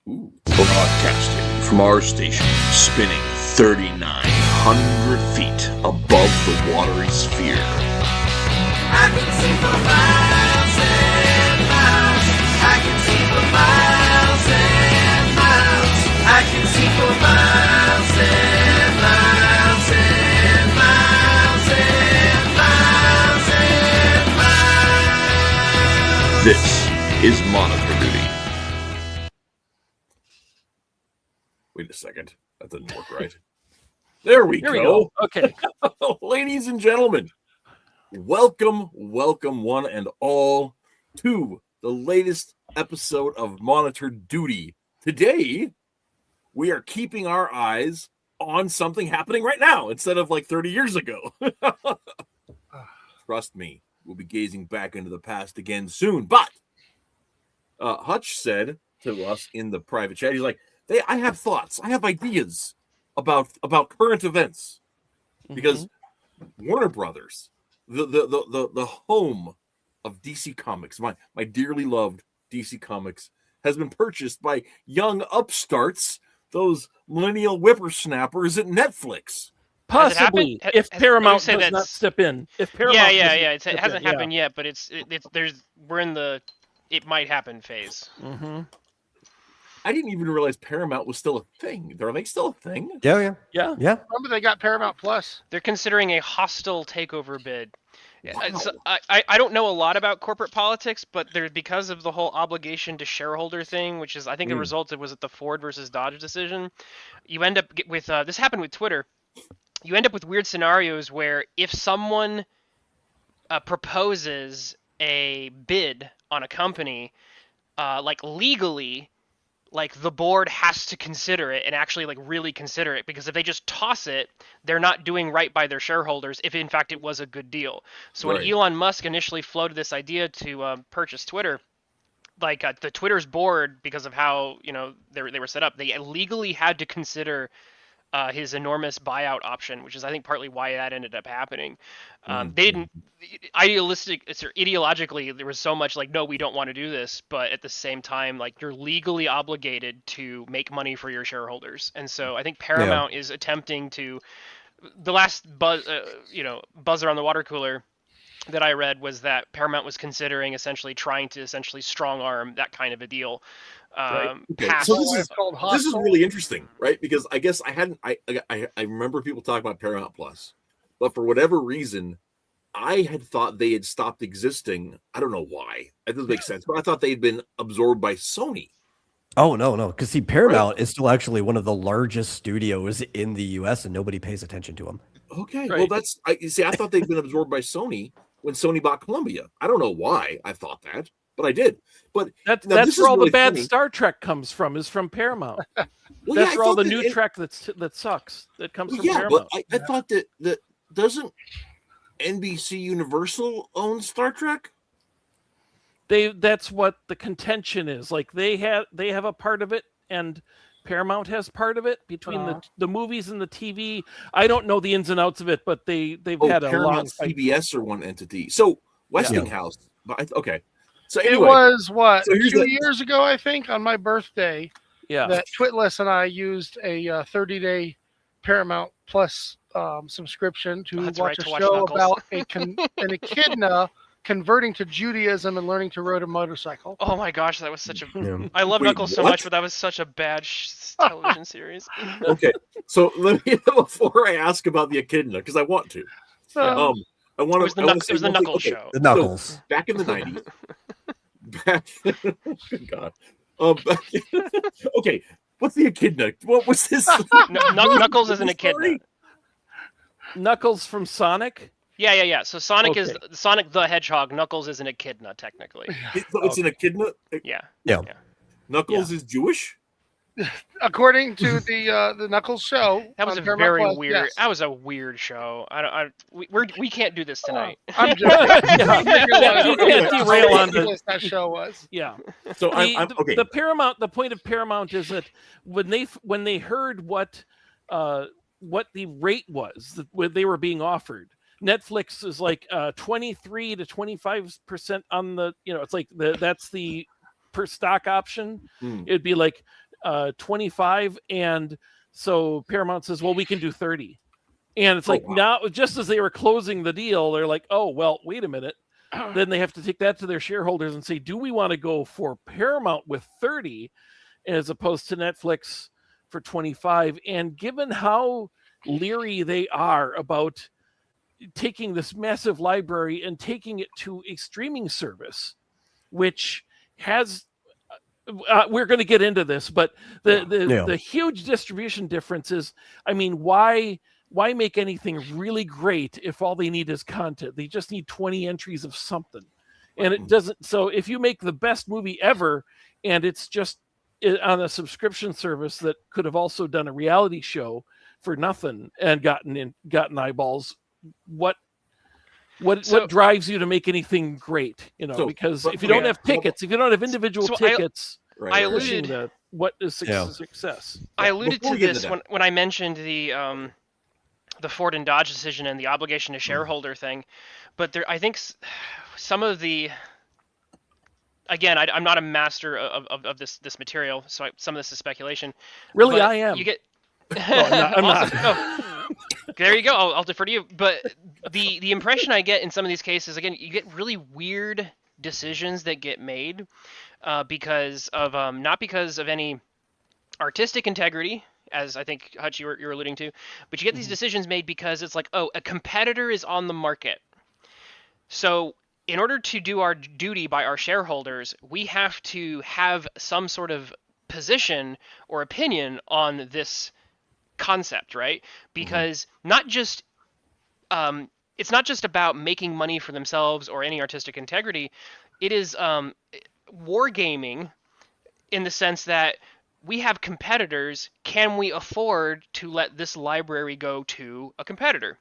Ooh. Broadcasting from our station, spinning 3,900 feet above the watery sphere. I can see for miles and miles. I can see for miles and miles. I can see for miles and miles and miles and miles and miles. This is Monitor Duty. Wait a second. That didn't work right. There we go. Okay. Ladies and gentlemen, welcome one and all to the latest episode of Monitor Duty. Today, we are keeping our eyes on something happening right now instead of like 30 years ago. Trust me, we'll be gazing back into the past again soon. But Hutch said to us in the private chat, he's like, I have thoughts, I have ideas about current events. Because Warner Brothers, the home of DC Comics, my dearly loved DC Comics, has been purchased by young upstarts, those millennial whippersnappers at Netflix. Possibly, if Paramount does not step in. If Paramount, It hasn't happened yet, but we're in the it might happen phase. Mm-hmm. I didn't even realize Paramount was still a thing. Are they still a thing? Yeah. Remember they got Paramount Plus. They're considering a hostile takeover bid. Wow. So I don't know a lot about corporate politics, but because of the whole obligation to shareholder thing, which is I think the result was at the Ford versus Dodge decision. You end up with this happened with Twitter. You end up with weird scenarios where if someone proposes a bid on a company, like legally, like the board has to consider it and actually like really consider it, because if they just toss it, they're not doing right by their shareholders if in fact it was a good deal. So when Elon Musk initially floated this idea to purchase Twitter, like the Twitter's board, because of how they were set up, they legally had to consider his enormous buyout option, which is I think partly why that ended up happening. They didn't ideologically there was so much like, no, we don't want to do this, but at the same time, like, you're legally obligated to make money for your shareholders. And so I think Paramount is attempting to, the last buzz around the water cooler that I read was that Paramount was considering trying to strong arm that kind of a deal. Right. Okay. So this is really interesting, right? Because I guess I remember people talking about Paramount Plus, but for whatever reason, I had thought they had stopped existing. I don't know why. It doesn't make sense, but I thought they had been absorbed by Sony. Oh, no. Because see, Paramount is still actually one of the largest studios in the U.S. and nobody pays attention to them. Okay. Right. Well, I thought they'd been absorbed by Sony when Sony bought Columbia. I don't know why I thought that, but I did. But that's where all really the bad funny. Star Trek comes from, is from Paramount. That's where all the new Trek that sucks that comes from Paramount. But I thought that doesn't NBC Universal own Star Trek? That's what the contention is. Like they have a part of it, and Paramount has part of it between the movies and the TV. I don't know the ins and outs of it, but they've had a long fight. CBS are one entity. So Westinghouse. Okay. So anyway, it was 2 years ago, I think, on my birthday. Yeah. That Twitless and I used a 30-day Paramount Plus subscription to watch a show about an echidna converting to Judaism and learning to ride a motorcycle. Oh my gosh, that was such a... I love Knuckles so much, but that was such a bad television series. Okay, so let me, before I ask about the echidna, because I want to. I want to. It was the Knuckles show. The Knuckles. So, back in the 90s. God. Okay, what's the echidna? What was this? Knuckles is an echidna. Knuckles from Sonic? Yeah. So Sonic is Sonic the Hedgehog. Knuckles is an echidna, technically. It's an echidna? Yeah. Knuckles is Jewish? According to the Knuckles show. That was a very weird. Yes. That was a weird show. We can't do this tonight. I'm just you can't derail on that show was. Yeah. So I'm okay. The point of Paramount is that when they heard what the rate was that they were being offered, Netflix is like 23 to 25% on the, it's like that's the per stock option. It'd be like 25, and so Paramount says, well, we can do 30. And it's like, now, just as they were closing the deal, they're like, oh, well, wait a minute. Then they have to take that to their shareholders and say, do we want to go for Paramount with 30 as opposed to Netflix for 25? And given how leery they are about taking this massive library and taking it to a streaming service, which has we're going to get into this, but the huge distribution difference is, I mean, why make anything really great if all they need is content? They just need 20 entries of something. And it doesn't. So if you make the best movie ever and it's just on a subscription service that could have also done a reality show for nothing and gotten eyeballs, what drives you to make anything great? Because if you don't have tickets, if you don't have individual tickets, I alluded to what is success. I alluded to this when I mentioned the Ford and Dodge decision and the obligation to shareholder thing, but I think some of the, again, I'm not a master of this material, so some of this is speculation. Really, I am. You get. I'm not. Oh, there you go. I'll defer to you. But the impression I get in some of these cases, again, you get really weird decisions that get made because of not because of any artistic integrity, as I think Hutch you're alluding to, but you get these decisions made because it's like, oh, a competitor is on the market. So in order to do our duty by our shareholders, we have to have some sort of position or opinion on this concept, right? Because not just it's not just about making money for themselves or any artistic integrity. It is wargaming in the sense that we have competitors. Can we afford to let this library go to a competitor?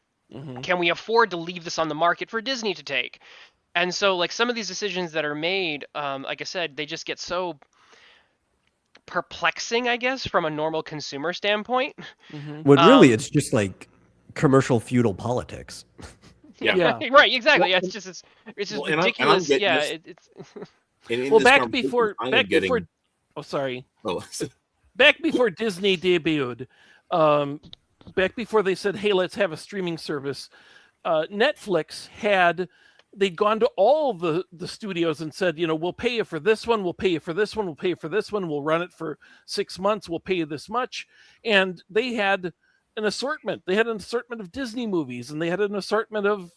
Can we afford to leave this on the market for Disney to take? And so, like, some of these decisions that are made, like I said, they just get so perplexing, I guess, from a normal consumer standpoint. When really it's just like commercial feudal politics. Yeah. Right, exactly. Yeah, it's just ridiculous. It's well, back before oh, sorry. Back before Disney debuted, back before they said, hey, let's have a streaming service, Netflix they'd gone to all the studios and said, we'll pay you for this one, we'll pay you for this one, we'll pay you for this one, we'll run it for 6 months, we'll pay you this much. And they had an assortment. They had an assortment of Disney movies, and they had an assortment of,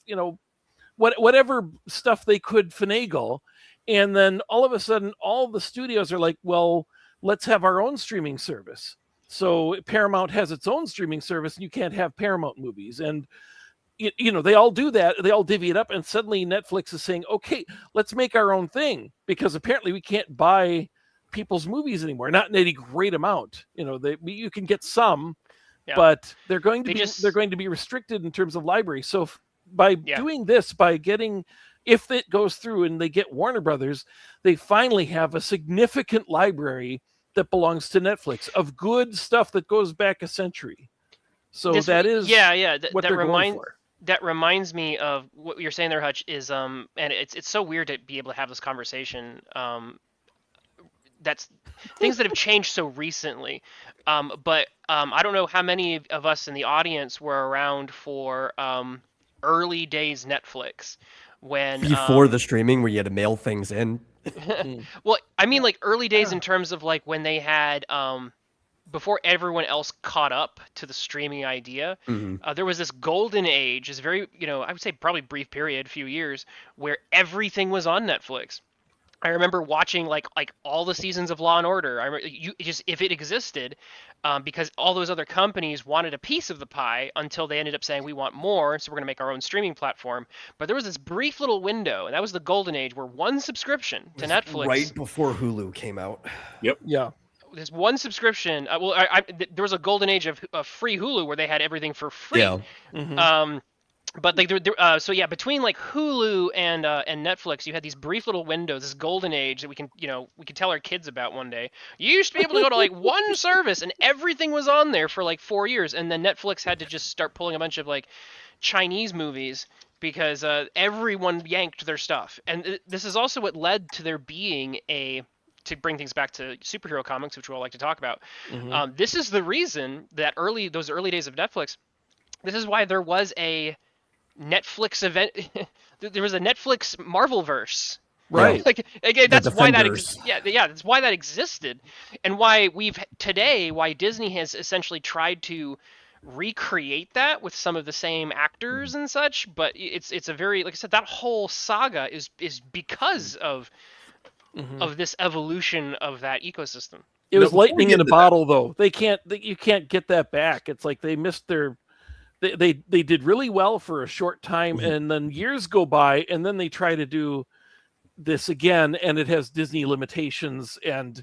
whatever stuff they could finagle. And then all of a sudden, all the studios are like, well, let's have our own streaming service. So Paramount has its own streaming service, and you can't have Paramount movies. And they all do that. They all divvy it up, and suddenly Netflix is saying, okay, let's make our own thing, because apparently we can't buy people's movies anymore. Not in any great amount. You can get some, but they're going to be restricted in terms of library. So by doing this, if it goes through and they get Warner Brothers, they finally have a significant library that belongs to Netflix of good stuff that goes back a century. So what they're going for. That reminds me of what you're saying there, Hutch, is and it's so weird to be able to have this conversation. That's things that have changed so recently. But I don't know how many of us in the audience were around for early days Netflix, when before the streaming, where you had to mail things in. Well, I mean, like early days in terms of like when they had before everyone else caught up to the streaming idea, there was this golden age, this very, I would say probably brief period, few years, where everything was on Netflix. I remember watching like all the seasons of Law and Order. I remember if it existed, because all those other companies wanted a piece of the pie until they ended up saying we want more, so we're going to make our own streaming platform. But there was this brief little window, and that was the golden age, where one subscription to Netflix right before Hulu came out. Yep. Yeah. This one subscription. There was a golden age of free Hulu where they had everything for free. Yeah. But between like Hulu and Netflix, you had these brief little windows, this golden age that we can tell our kids about one day. You used to be able to go to like one service and everything was on there for like 4 years, and then Netflix had to just start pulling a bunch of like Chinese movies because everyone yanked their stuff. And this is also what led to there being a to bring things back to superhero comics, which we all like to talk about. Mhm. This is the reason that those early days of Netflix. This is why there was a Netflix event. There was a Netflix Marvelverse. Right. Like again, that's why that Defenders. that's why that existed, and why why Disney has essentially tried to recreate that with some of the same actors and such. But it's a very, like I said, that whole saga is because of this evolution of that ecosystem. It was Now, before we lightning get in a into that- bottle, though. You can't get that back. It's like they missed their. They did really well for a short time, and then years go by, and then they try to do this again, and it has Disney limitations, and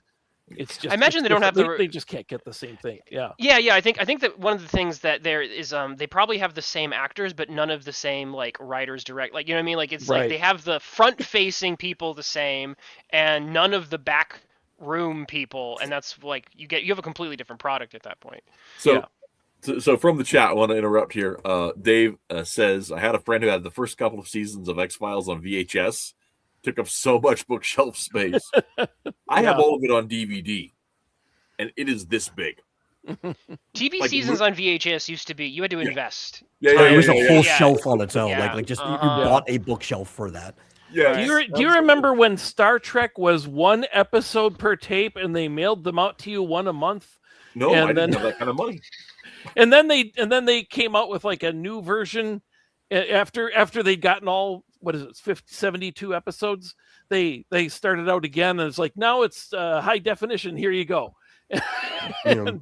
it's just. I imagine it's they don't have different. the- They just can't get the same thing. Yeah. Yeah. I think that one of the things that there is, they probably have the same actors, but none of the same like writers direct. Like, you know what I mean? Like, it's like Right. they have the front-facing people the same, and none of the back room people, and that's like you have a completely different product at that point. So, so from the chat, I want to interrupt here. Dave says, I had a friend who had the first couple of seasons of X-Files on VHS. Took up so much bookshelf space. I have all of it on DVD, and it is this big. TV Like, seasons on VHS used to be you had to invest. It was a whole yeah. shelf on its own. Yeah. Like just you Uh-huh. bought a bookshelf for that. Yeah. Do you remember when Star Trek was one episode per tape, and they mailed them out to you one a month? No, And I didn't then- have that kind of money. And then they came out with like a new version after they'd gotten all, what is it, 50, 72 episodes. They started out again, and it's like, now it's high definition, here you go. and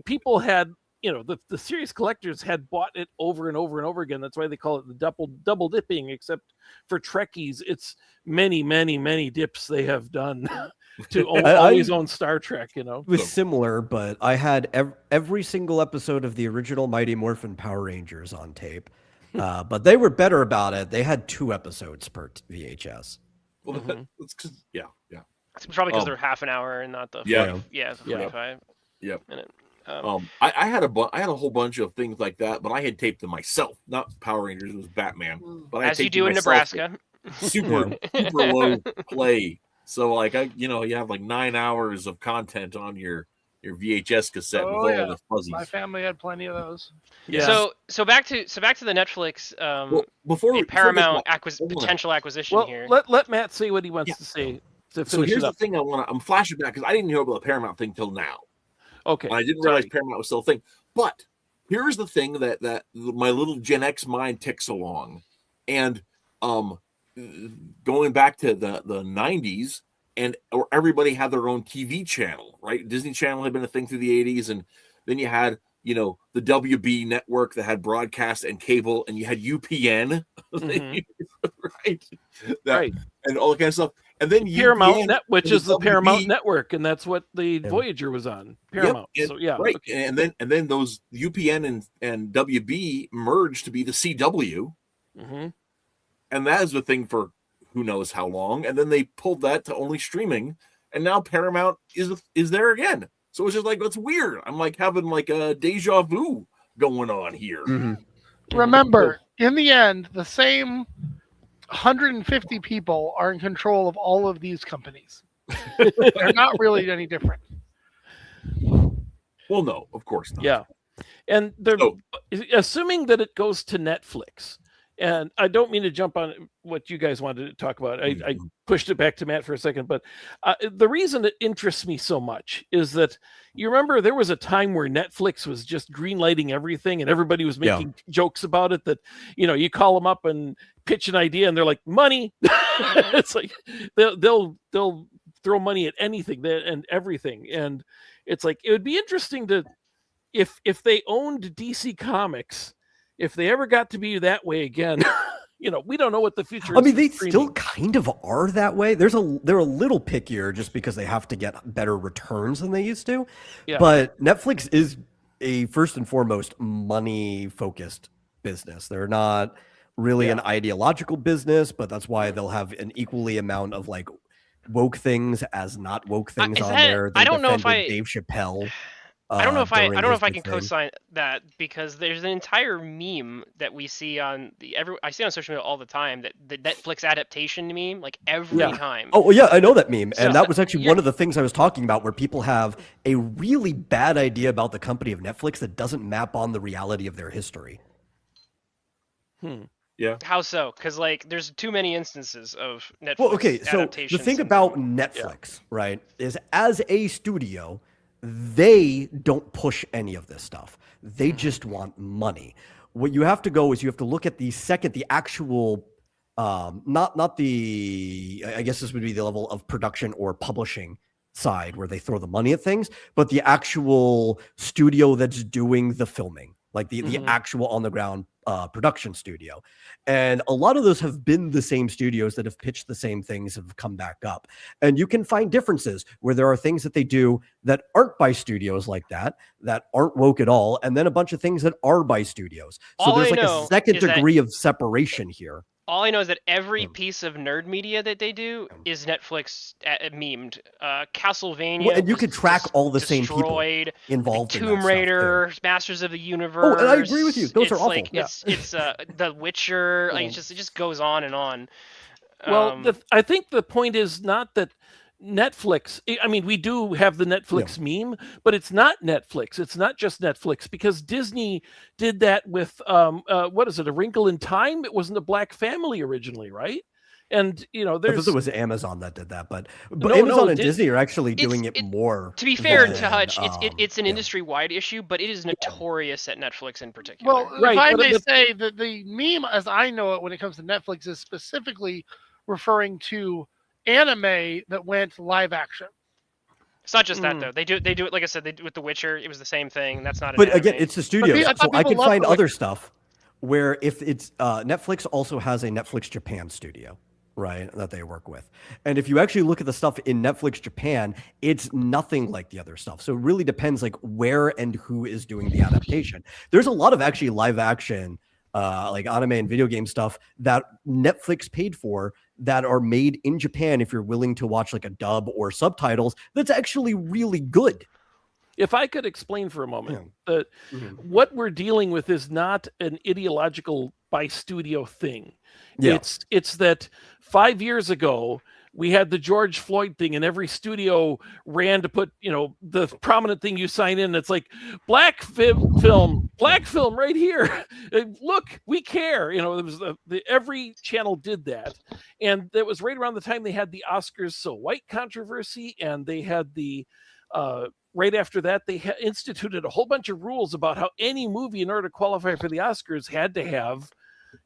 people had, the serious collectors had bought it over and over and over again. That's why they call it the double dipping, except for Trekkies it's many, many, many dips they have done to always own Star Trek. It was similar, but I had every single episode of the original Mighty Morphin Power Rangers on tape. But they were better about it. They had 2 episodes per VHS. Well, that's 'cause- yeah. It's probably because they're half an hour and not the Yeah. 45 Yep. minute. I had a whole bunch of things like that, but I had taped them myself. Not Power Rangers, it was Batman. But I As you taped do them in myself. Nebraska. Super low play. So like you have like 9 hours of content on your VHS cassette with all the fuzzies. My family had plenty of those. Yeah. So back to the Netflix Well, before the we Paramount hold on. potential acquisition Well, here. let Matt say what he wants to say to So finish here's it the up. thing I'm flashing back because I didn't know about the Paramount thing till now. Okay. And I didn't realize Paramount was still a thing. But here's the thing that my little Gen X mind ticks along. And going back to the 90s, or everybody had their own TV channel, right? Disney Channel had been a thing through the 80s, and then you had the WB network that had broadcast and cable, and you had UPN, right? Right. And all that kind of stuff. And then Paramount UPN Net, which and is the WB Paramount Network, and that's what the Voyager was on. Paramount. Yep, So yeah. right. Okay. And then those UPN and WB merged to be the CW, and that is the thing for who knows how long. And then they pulled that to only streaming, and now Paramount is there again. So it's just like, that's weird. I'm like having like a deja vu going on here. Remember, in the end, the same 150 people are in control of all of these companies. They're not really any different. Well, no, of course not. Yeah. And they're So- assuming that it goes to Netflix. And I don't mean to jump on what you guys wanted to talk about. I pushed it back to Matt for a second, but the reason it interests me so much is that you remember there was a time where Netflix was just greenlighting everything, and everybody was making jokes about it. That you call them up and pitch an idea, and they're like, money. It's like they'll throw money at anything and everything, and it's like it would be interesting to if they owned DC Comics. If they ever got to be that way again, we don't know what the future is. I mean, they for streaming. still kind of are that way. They're a little pickier just because they have to get better returns than they used to. Yeah. But Netflix is a first and foremost money-focused business. They're not really an ideological business, but that's why they'll have an equally amount of like woke things as not woke things Is on that- there. They I don't know if defended I- Dave Chappelle. I don't know if I during don't know his if I big can thing. co-sign that, because there's an entire meme that we see on I see on social media all the time, that the Netflix adaptation meme, like every Yeah. time. Oh well, yeah, I know that meme, So and that was actually you're- one of the things I was talking about, where people have a really bad idea about the company of Netflix that doesn't map on the reality of their history. How so? Because like there's too many instances of Netflix Well, okay, so the adaptations. thing and- about Netflix, right, is as a studio, they don't push any of this stuff. They just want money. What you have to go is you have to look at the actual, not the, I guess this would be the level of production or publishing side where they throw the money at things, but the actual studio that's doing the filming, like the actual on the ground production studio. And a lot of those have been the same studios that have pitched the same things, have come back up. And you can find differences where there are things that they do that aren't by studios like that aren't woke at all, and then a bunch of things that are by studios. So All there's I like know a second is that- degree of separation here. All I know is that every piece of nerd media that they do is Netflix memed. Castlevania. Well, and you was could track all the same people destroyed. involved in that Tomb stuff, too. Raider, Masters of the Universe. Oh, and I agree with you. Those are it's awful. like it's The Witcher. Like it just goes on and on. Well, I think the point is not that Netflix. I mean, we do have the Netflix meme, but it's not Netflix. It's not just Netflix, because Disney did that with what is it? A Wrinkle in Time. It wasn't a Black Family originally, right? And I thought there's it was Amazon that did that, but No, Amazon and Dis- Disney are actually It's- doing it more. To be fair to than, Hutch, it's an yeah. industry-wide issue, but it is notorious at Netflix in particular. Well, Right, if I but may the- say that the meme, as I know it, when it comes to Netflix, is specifically referring to anime that went live action. It's not just that though. They do it, like I said, they do with The Witcher. It was the same thing. That's not. An But anime. again, it's the studios, I so thought I people can loved find The other Witcher. stuff where if it's Netflix also has a Netflix Japan studio, right, that they work with. And if you actually look at the stuff in Netflix Japan, it's nothing like the other stuff. So it really depends like where and who is doing the adaptation. There's a lot of actually live action like anime and video game stuff that Netflix paid for that are made in Japan if you're willing to watch like a dub or subtitles, that's actually really good. if I could explain for a moment that what we're dealing with is not an ideological by studio thing. Yeah. It's that 5 years ago we had the George Floyd thing, and every studio ran to put, the prominent thing you sign in. It's like black film right here. Look, we care. There was every channel did that, and that was right around the time they had the Oscars So White controversy, and they had the right after that they instituted a whole bunch of rules about how any movie, in order to qualify for the Oscars, had to have.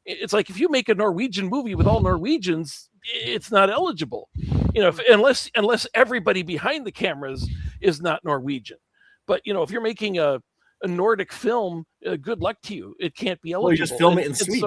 It's like if you make a Norwegian movie with all Norwegians, it's not eligible, unless everybody behind the cameras is not Norwegian. But if you're making a Nordic film, good luck to you. It can't be eligible. Well, you just film it in And Sweden.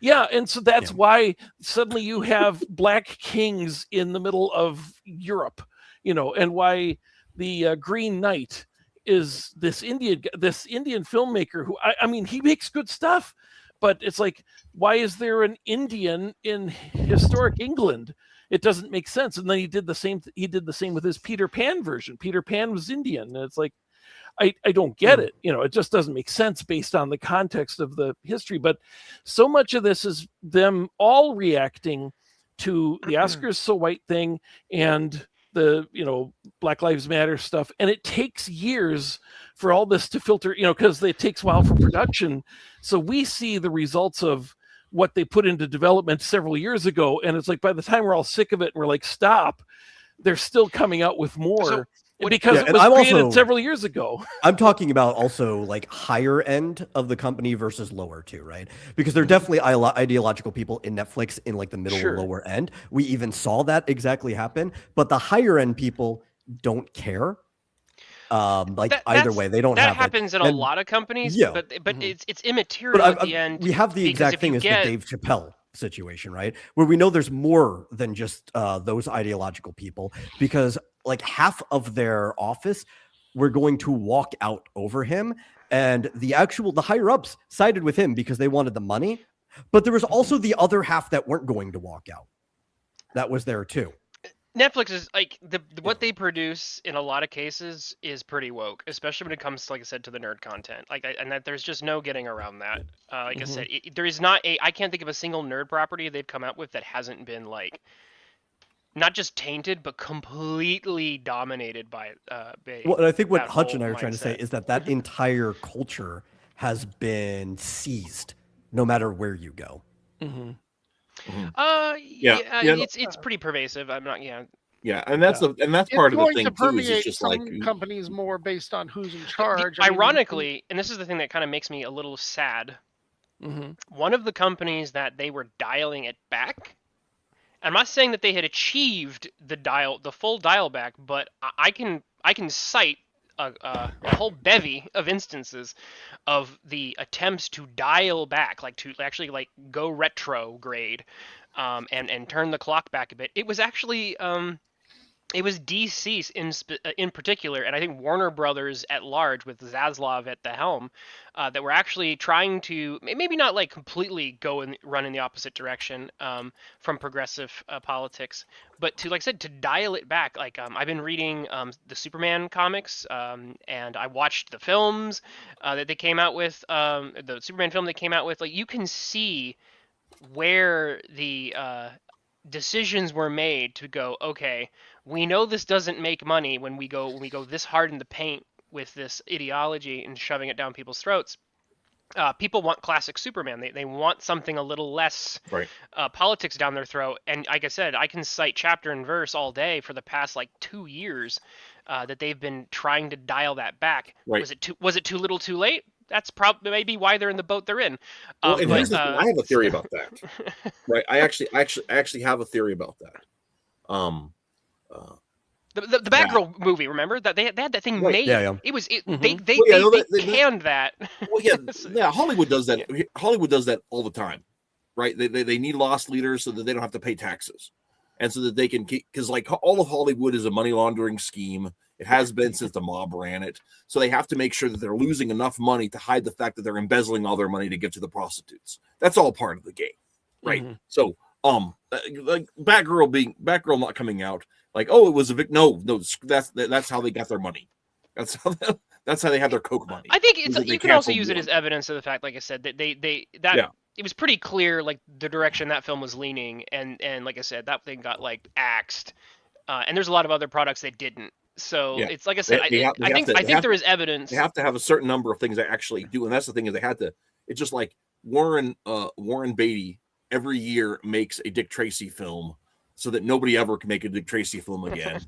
so, and so that's why suddenly you have Black Kings in the middle of Europe, and why the Green Knight is this Indian filmmaker who I mean he makes good stuff. But it's like, why is there an Indian in historic England? It doesn't make sense. And then he did the same. He did the same with his Peter Pan version. Peter Pan was Indian, and it's like, I don't get it. It just doesn't make sense based on the context of the history. But so much of this is them all reacting to the Oscars So White thing and the Black Lives Matter stuff, and it takes years for all this to filter, because it takes a while for production. So we see the results of what they put into development several years ago, and it's like by the time we're all sick of it and we're like, stop, they're still coming out with more because it was created several years ago. I'm talking about also like higher end of the company versus lower too, right? Because there are definitely ideological people in Netflix in like the middle or lower end. We even saw that exactly happen, but the higher end people don't care. Either way, they don't that have happens it. in a lot of companies, but it's immaterial But at the end. we have the because exact if thing you as get- the Dave Chappelle situation, right? Where we know there's more than just those ideological people, because like half of their office were going to walk out over him, and the higher ups sided with him because they wanted the money. But there was also the other half that weren't going to walk out. That was there too. Netflix is like what they produce in a lot of cases is pretty woke, especially when it comes to, like I said, to the nerd content. And that there's just no getting around that. Like I said, there is not I can't think of a single nerd property they've come out with that hasn't been like not just tainted but completely dominated by Well, and I think what that Hutch and whole I are trying to say mindset. is that entire culture has been seized, no matter where you go. Mm-hmm. Yeah, yeah, it's pretty pervasive. I'm not Yeah, and that's part It's of the going thing to too. Is permeate it's just some like companies more based on who's in charge. I mean, Ironically, and this is the thing that kind of makes me a little sad. Mm-hmm. One of the companies that they were dialing it back. I'm not saying that they had achieved the full dial back, but I can cite a whole bevy of instances of the attempts to dial back, like to actually like go retrograde, and turn the clock back a bit. It was actually it was DC in particular, and I think Warner Brothers at large, with Zaslav at the helm, that were actually trying to maybe not like completely go and run in the opposite direction from progressive politics, but to, like I said, to dial it back. Like I've been reading the Superman comics, and I watched the films that they came out with, the Superman film they came out with. Like you can see where the decisions were made to go, okay, we know this doesn't make money when we go this hard in the paint with this ideology and shoving it down people's throats. People want classic Superman. They want something a little less right. Politics down their throat. And like I said, I can cite chapter and verse all day for the past like 2 years that they've been trying to dial that back. Right. Was it too little, too late? That's probably maybe why they're in the boat they're in. Well, and here's the thing. I have a theory about that. Right. I actually have a theory about that. The Batgirl movie, remember that they had that thing Right. made. Yeah. It was they canned that. Well, yeah. Hollywood does that. Yeah. Hollywood does that all the time, right? They need lost leaders so that they don't have to pay taxes, and so that they can keep, because like all of Hollywood is a money laundering scheme. It has been since the mob ran it. So they have to make sure that they're losing enough money to hide the fact that they're embezzling all their money to give to the prostitutes. That's all part of the game, right? Mm-hmm. So like Batgirl not coming out, like, oh, it was a no, that's how they got their money. That's how they have their coke money. I think you can also use it as evidence of the fact, like I said, that it was pretty clear like the direction that film was leaning, and like I said, that thing got like axed, and there's a lot of other products that didn't. So it's like I said, I think there is evidence. They have to have a certain number of things they actually do, and that's the thing is they had to. It's just like Warren Beatty every year makes a Dick Tracy film, so that nobody ever can make a Dick Tracy film again,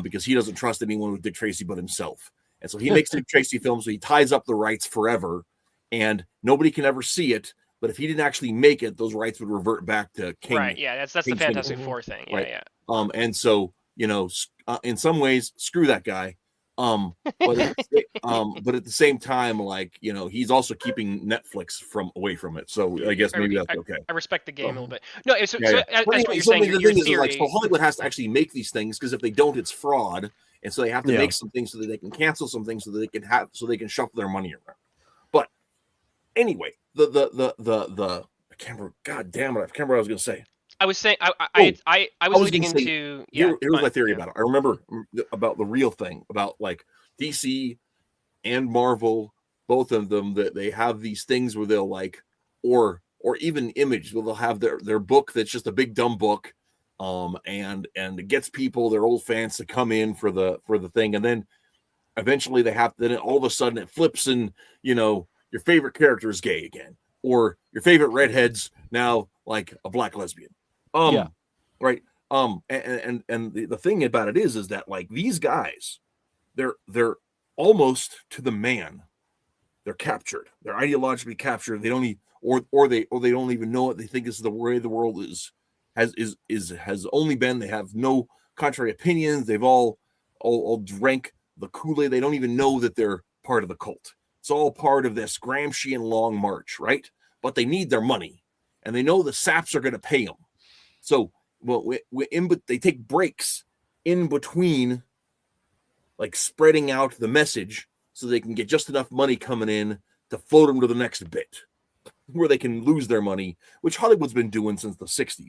because he doesn't trust anyone with Dick Tracy but himself, and so he makes Dick Tracy films. So he ties up the rights forever, and nobody can ever see it. But if he didn't actually make it, those rights would revert back to King. Right? Yeah, that's the Fantastic Four thing. Yeah, right. Yeah. And so, in some ways, screw that guy. But at the same time, like, he's also keeping Netflix away from it. So I guess maybe that's okay. I respect the game a little bit. No, so yeah. That's what you're saying. The thing is, like, so Hollywood has to actually make these things, because if they don't, it's fraud. And so they have to make some things so that they can cancel some things so they can shuffle their money around. But anyway, the I can't remember. God damn it! I can't remember what I was going to say. I was saying I was leading into here's my theory about it. I remember about the real thing about like DC and Marvel, both of them, that they have these things where they'll like, or even Image, where they'll have their book that's just a big dumb book, and it gets people, their old fans, to come in for the thing, and then eventually then all of a sudden it flips, and your favorite character is gay again, or your favorite redhead's now like a black lesbian. Right. And the thing about it is that like these guys, they're almost to the man. They're captured. They're ideologically captured. They don't they don't even know it. They think this is the way the world has only been. They have no contrary opinions. They've all drank the Kool-Aid. They don't even know that they're part of the cult. It's all part of this Gramscian long march, right? But they need their money, and they know the saps are going to pay them. So, they take breaks in between, like spreading out the message so they can get just enough money coming in to float them to the next bit. where they can lose their money, which Hollywood's been doing since the 60s.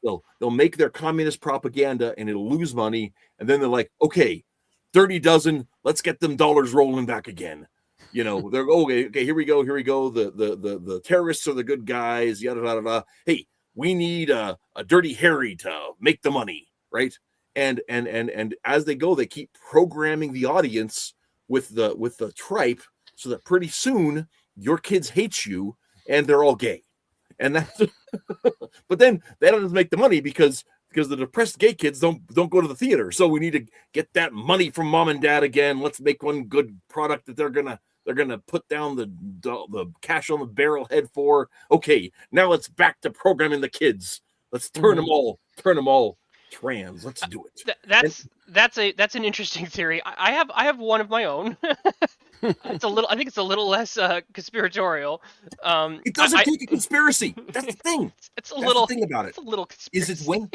They'll make their communist propaganda and it'll lose money, and then they're like, okay, Dirty Dozen, let's get them dollars rolling back again. You know, they're okay, here we go. The terrorists are the good guys, yada yada yada. Hey, we need a Dirty Harry to make the money, right? And as they go, they keep programming the audience with the tripe, so that pretty soon your kids hate you and they're all gay. And that's but then that doesn't make the money because the depressed gay kids don't go to the theater. So we need to get that money from mom and dad again. Let's make one good product that they're gonna put down the cash on the barrel head for. Okay, now let's back to programming the kids. Let's turn them all trans. Let's do it. That's an interesting theory. I have one of my own. I think it's a little less conspiratorial. It doesn't take a conspiracy. That's the thing. It's a little thing about it. It's a little conspiracy. Is it when?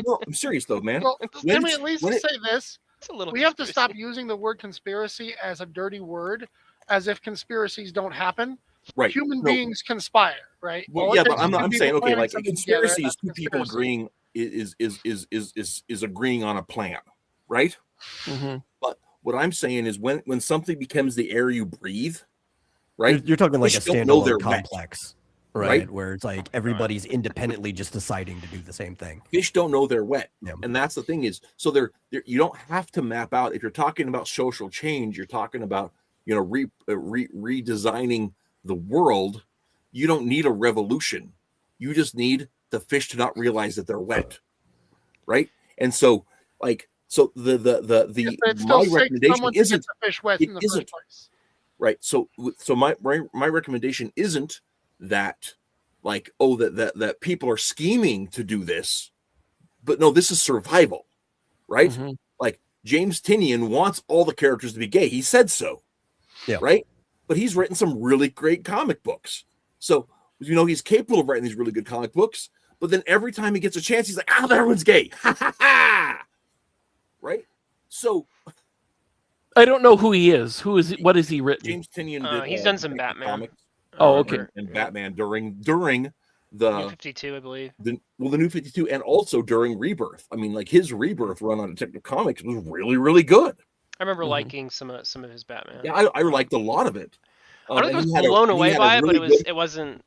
No, I'm serious though, man. Well, can we at least say this? It's a little. We have to stop using the word conspiracy as a dirty word, as if conspiracies don't happen. Right. Human beings conspire, right? Well, yeah, but I'm saying, okay, like a conspiracy is two people agreeing is agreeing on a plan, right? Mm-hmm. But what I'm saying is when something becomes the air you breathe, right? You're talking like a Fish don't know standalone they're complex, wet, right? Where it's like everybody's independently just deciding to do the same thing. Fish don't know they're wet. Yeah. And that's the thing is, so they're you don't have to map out. If you're talking about social change, you're talking about, you know, redesigning the world. You don't need a revolution. You just need the fish to not realize that they're wet, right? And so, like, so the my recommendation isn't fish wet in the first place. Right. So my recommendation isn't that, like, oh, that people are scheming to do this, but no, this is survival, right? Mm-hmm. Like James Tynion wants all the characters to be gay. He said so, Yeah. right? But he's written some really great comic books, so you know he's capable of writing these really good comic books. But then every time he gets a chance, he's like, "Ah, everyone's gay," right? So I don't know who he is. Who is? What has he written? James Tynion did. He's done some Batman. Comics, Oh, okay. And Batman during the New 52, I believe. the New 52, and also during Rebirth. I mean, like his Rebirth run on Detective Comics was really, really good. I remember Mhm. liking some of his Batman. Yeah, I liked a lot of it. I don't think I and was he had a- blown he away had a by it, but really good- I wasn't.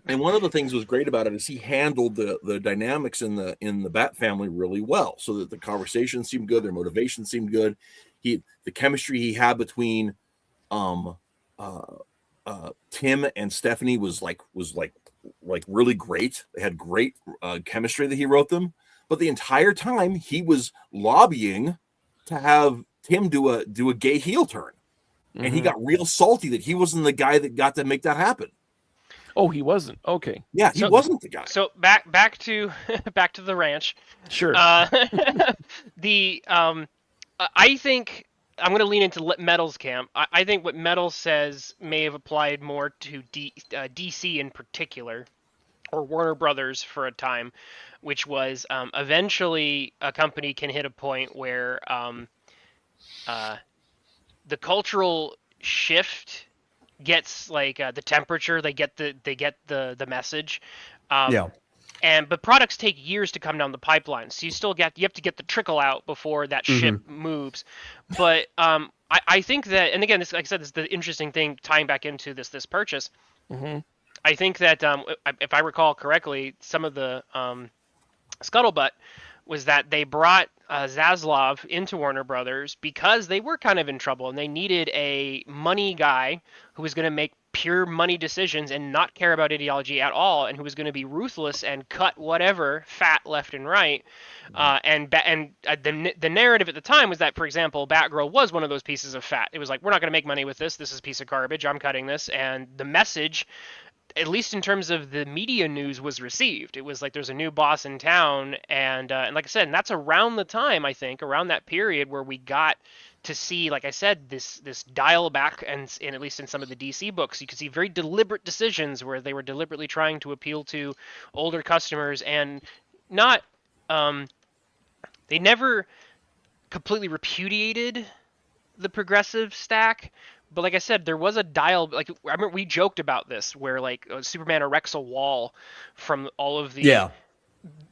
And one of the things that was great about it is he handled the dynamics in the Bat family really well, so that the conversation seemed good, their motivation seemed good. The chemistry he had between Tim and Stephanie was like really great. They had great chemistry that he wrote them, but the entire time he was lobbying to have Tim do a gay heel turn, and he Mhm. got real salty that he wasn't the guy that got to make that happen. Oh, he wasn't. Okay, Yeah, he So- wasn't the guy. So back to back to the ranch. sure. I think I'm going to lean into Metal's camp. I think what Metal says may have applied more to DC in particular, or Warner Brothers for a time, which was eventually a company can hit a point where the cultural shift gets like the temperature. They get the message. Yeah. But products take years to come down the pipeline, so you have to get the trickle out before that ship moves. But I think that, and again, this, like I said, this is the interesting thing tying back into this purchase. Mhm. I think that if I recall correctly, some of the scuttlebutt was that they brought Zaslav into Warner Brothers because they were kind of in trouble and they needed a money guy who was going to make pure money decisions and not care about ideology at all, and who was going to be ruthless and cut whatever fat left and right. The narrative at the time was that, for example, Batgirl was one of those pieces of fat. It was like, we're not going to make money with this. This is a piece of garbage. I'm cutting this. And the message, at least in terms of the media news, was received. It was like, there's a new boss in town, and like I said, and that's around the time, I think, around that period where we got to see, like I said, this dial back, and at least in some of the DC books, you could see very deliberate decisions where they were deliberately trying to appeal to older customers, and not they never completely repudiated the progressive stack, But like I said, there was a dial. Like I remember we joked about this, where like Superman erects a wall from all of the Yeah.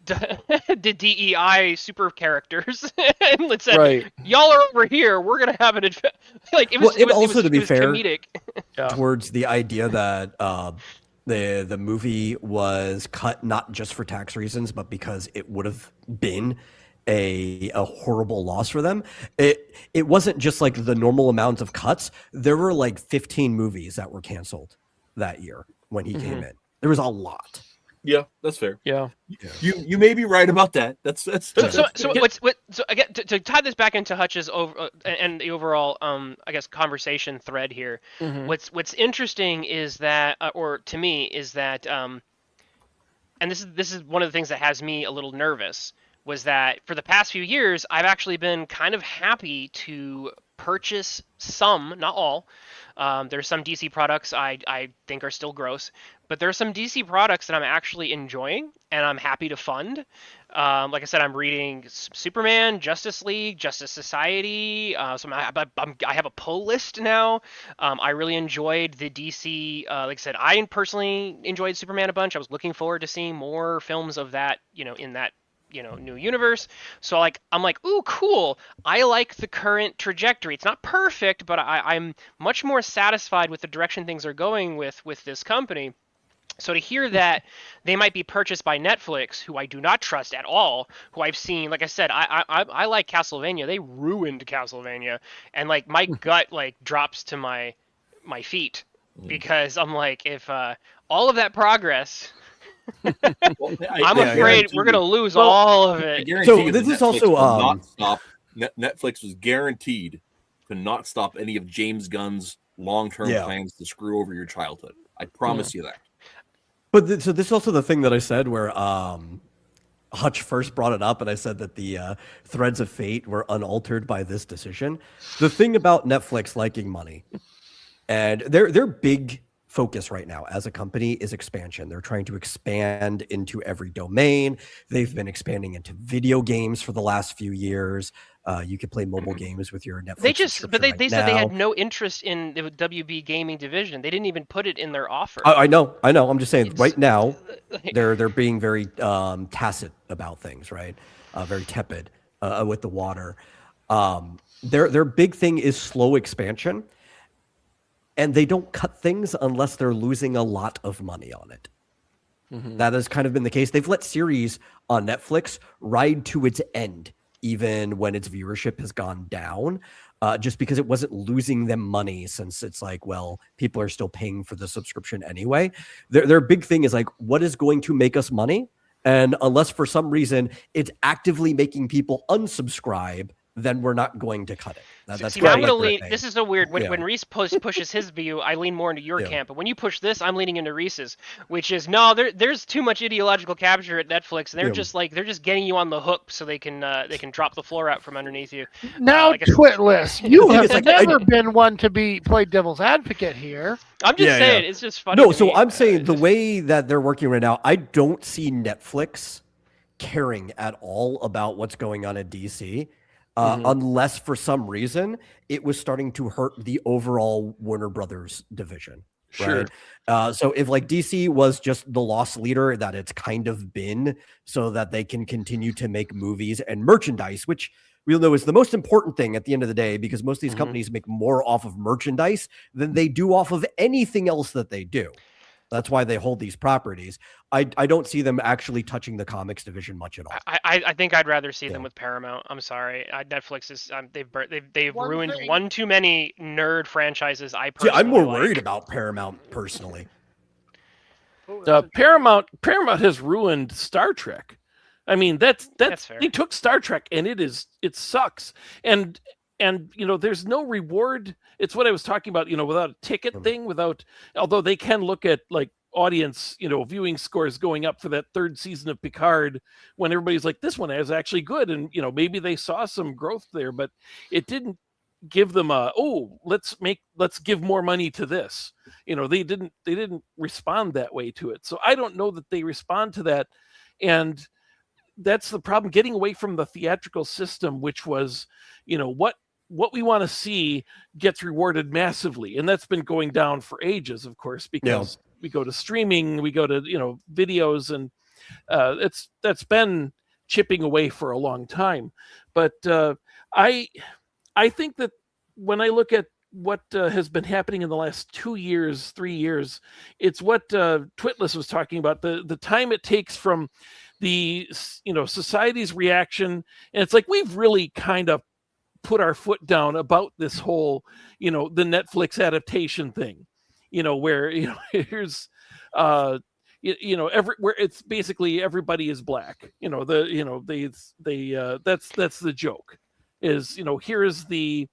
the DEI super characters, and it said, Right. "Y'all are over here. We're gonna have an like." It was, Well, it was also, to be it was fair, comedic. Yeah. towards the idea that the movie was cut not just for tax reasons, but because it would have been a horrible loss for them. It wasn't just like the normal amount of cuts. There were like 15 movies that were canceled that year when he came in. There was a lot. Yeah, that's fair. Yeah. You may be right about that. That's So again to tie this back into Hutch's over and the overall I guess conversation thread here. Mhm. What's interesting is that or to me is that and this is one of the things that has me a little nervous, was that for the past few years I've actually been kind of happy to purchase some, not all. There's some DC products I think are still gross, but there are some DC products that I'm actually enjoying and I'm happy to fund. Like I said, I'm reading Superman, Justice League, Justice Society. So I have a pull list now. I really enjoyed the DC. Like I said, I personally enjoyed Superman a bunch. I was looking forward to seeing more films of that, in that new universe. So like I'm like, ooh, cool. I like the current trajectory. It's not perfect, but I'm much more satisfied with the direction things are going with this company. So to hear that they might be purchased by Netflix, who I do not trust at all, who I've seen, like I said, I like Castlevania. They ruined Castlevania, and like my gut like drops to my feet because I'm like, if all of that progress. I'm afraid we're gonna lose all of it. So this is also not stop. Netflix was guaranteed to not stop any of James Gunn's long-term plans to screw over your childhood. I promise you that. But so this is also the thing that I said where Hutch first brought it up, and I said that the threads of fate were unaltered by this decision. The thing about Netflix liking money, and their big focus right now as a company is expansion. They're trying to expand into every domain. They've been expanding into video games for the last few years. You could play mobile games with your Netflix. They said they had no interest in the WB gaming division. They didn't even put it in their offer. I know. I'm just saying right now they're being very tacit about things, right? Very tepid with the water. Their big thing is slow expansion. And they don't cut things unless they're losing a lot of money on it. Mm-hmm. That has kind of been the case. They've let series on Netflix ride to its end, even when its viewership has gone down, just because it wasn't losing them money, since it's like, well, people are still paying for the subscription anyway. Their big thing is like, what is going to make us money? And unless for some reason it's actively making people unsubscribe, then we're not going to cut it. That's See, I'm going to lean. This is so weird. When Reese pushes his view, I lean more into your camp. But when you push this, I'm leaning into Reese's, which is there's too much ideological capture at Netflix, and they're just getting you on the hook so they can drop the floor out from underneath you. Now, Twitless, you have never been one to play devil's advocate here. I'm just saying, it's just funny. No, so I'm saying the way that they're working right now, I don't see Netflix caring at all about what's going on at DC. Unless for some reason it was starting to hurt the overall Warner Brothers division. Sure. Right? So if like DC was just the loss leader that it's kind of been, so that they can continue to make movies and merchandise, which we know is the most important thing at the end of the day, because most of these companies make more off of merchandise than they do off of anything else that they do. That's why they hold these properties. I don't see them actually touching the comics division much at all. I think I'd rather see them with Paramount. I'm sorry, Netflix is they've ruined one too many nerd franchises. I'm more worried about Paramount personally. Paramount has ruined Star Trek. I mean, that's fair. They took Star Trek and it sucks. And there's no reward. It's what I was talking about, without a ticket thing, although they can look at like audience, viewing scores going up for that third season of Picard, when everybody's like, this one is actually good. And, maybe they saw some growth there, but it didn't give them let's give more money to this. They didn't respond that way to it. So I don't know that they respond to that. And that's the problem, getting away from the theatrical system, which was, what we want to see gets rewarded massively, and that's been going down for ages, of course, because we go to streaming, we go to videos, and that's been chipping away for a long time. But I think that when I look at what has been happening in the last 2 years, 3 years, it's what Twitless was talking about, the time it takes from the society's reaction, and it's like we've really kind of put our foot down about this whole the Netflix adaptation thing, where here's everywhere it's basically everybody is black, that's the joke, is here's the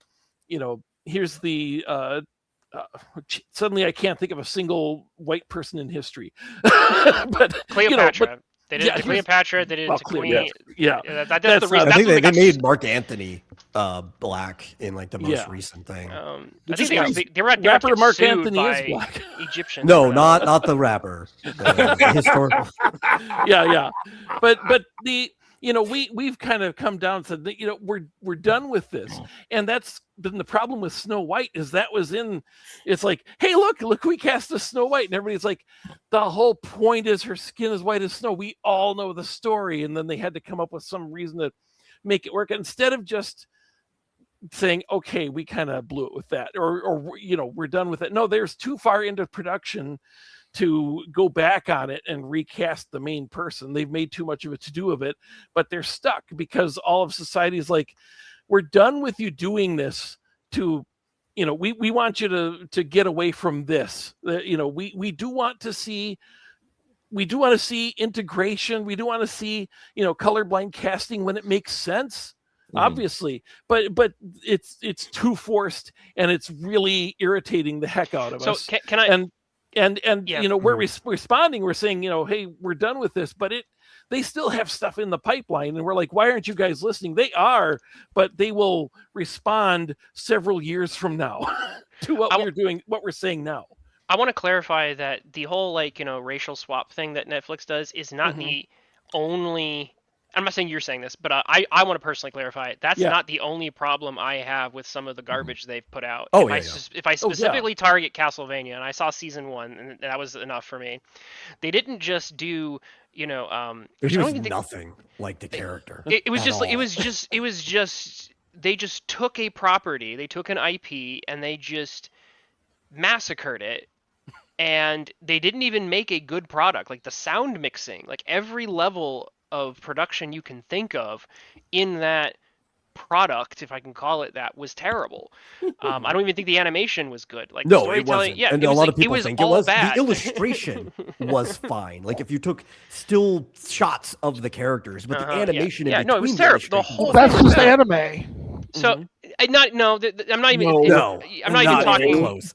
suddenly I can't think of a single white person in history. But Cleopatra. They did it to Cleopatra. They did it to Queen. Yeah. That's the reason. I think they made Mark Anthony black in like the most recent thing. I think they were rapper Mark Anthony by is black. Egyptians. No, not the rapper. The historical. Yeah. But we've kind of come down and said that, we're done with this. And that's been the problem with Snow White, is that was it's like, hey, look, we cast a Snow White. And everybody's like, the whole point is her skin is white as snow. We all know the story. And then they had to come up with some reason to make it work. Instead of just saying, okay, we kind of blew it with that, or we're done with it. No, there's too far into production to go back on it and recast the main person. They've made too much of a to-do of it, but they're stuck because all of society is like, we're done with you doing this to, we want you to get away from this. We do want to see integration. We do want to see, colorblind casting when it makes sense, obviously, but it's too forced, and it's really irritating the heck out of us. So can I? And we're responding. We're saying, hey, we're done with this, but they still have stuff in the pipeline, and we're like, why aren't you guys listening? They are, but they will respond several years from now to what we're doing, what we're saying now. I want to clarify that the whole racial swap thing that Netflix does is not the only. I'm not saying you're saying this, but I want to personally clarify it. That's not the only problem I have with some of the garbage they've put out. If I specifically target Castlevania, and I saw season 1, and that was enough for me. They didn't just do, It was nothing like the character. It was just they just took a property, they took an IP, and they just massacred it. And they didn't even make a good product. Like the sound mixing, like every level of production you can think of in that product, if I can call it that, was terrible. I don't even think the animation was good. Like no, storytelling, it wasn't. Yeah, and it a was lot like, of people think it was. bad. The illustration was fine. Like if you took still shots of the characters, but the animation in between it was terrible. The whole that's thing was just bad. anime. So I'm not even. No, I'm not even talking close.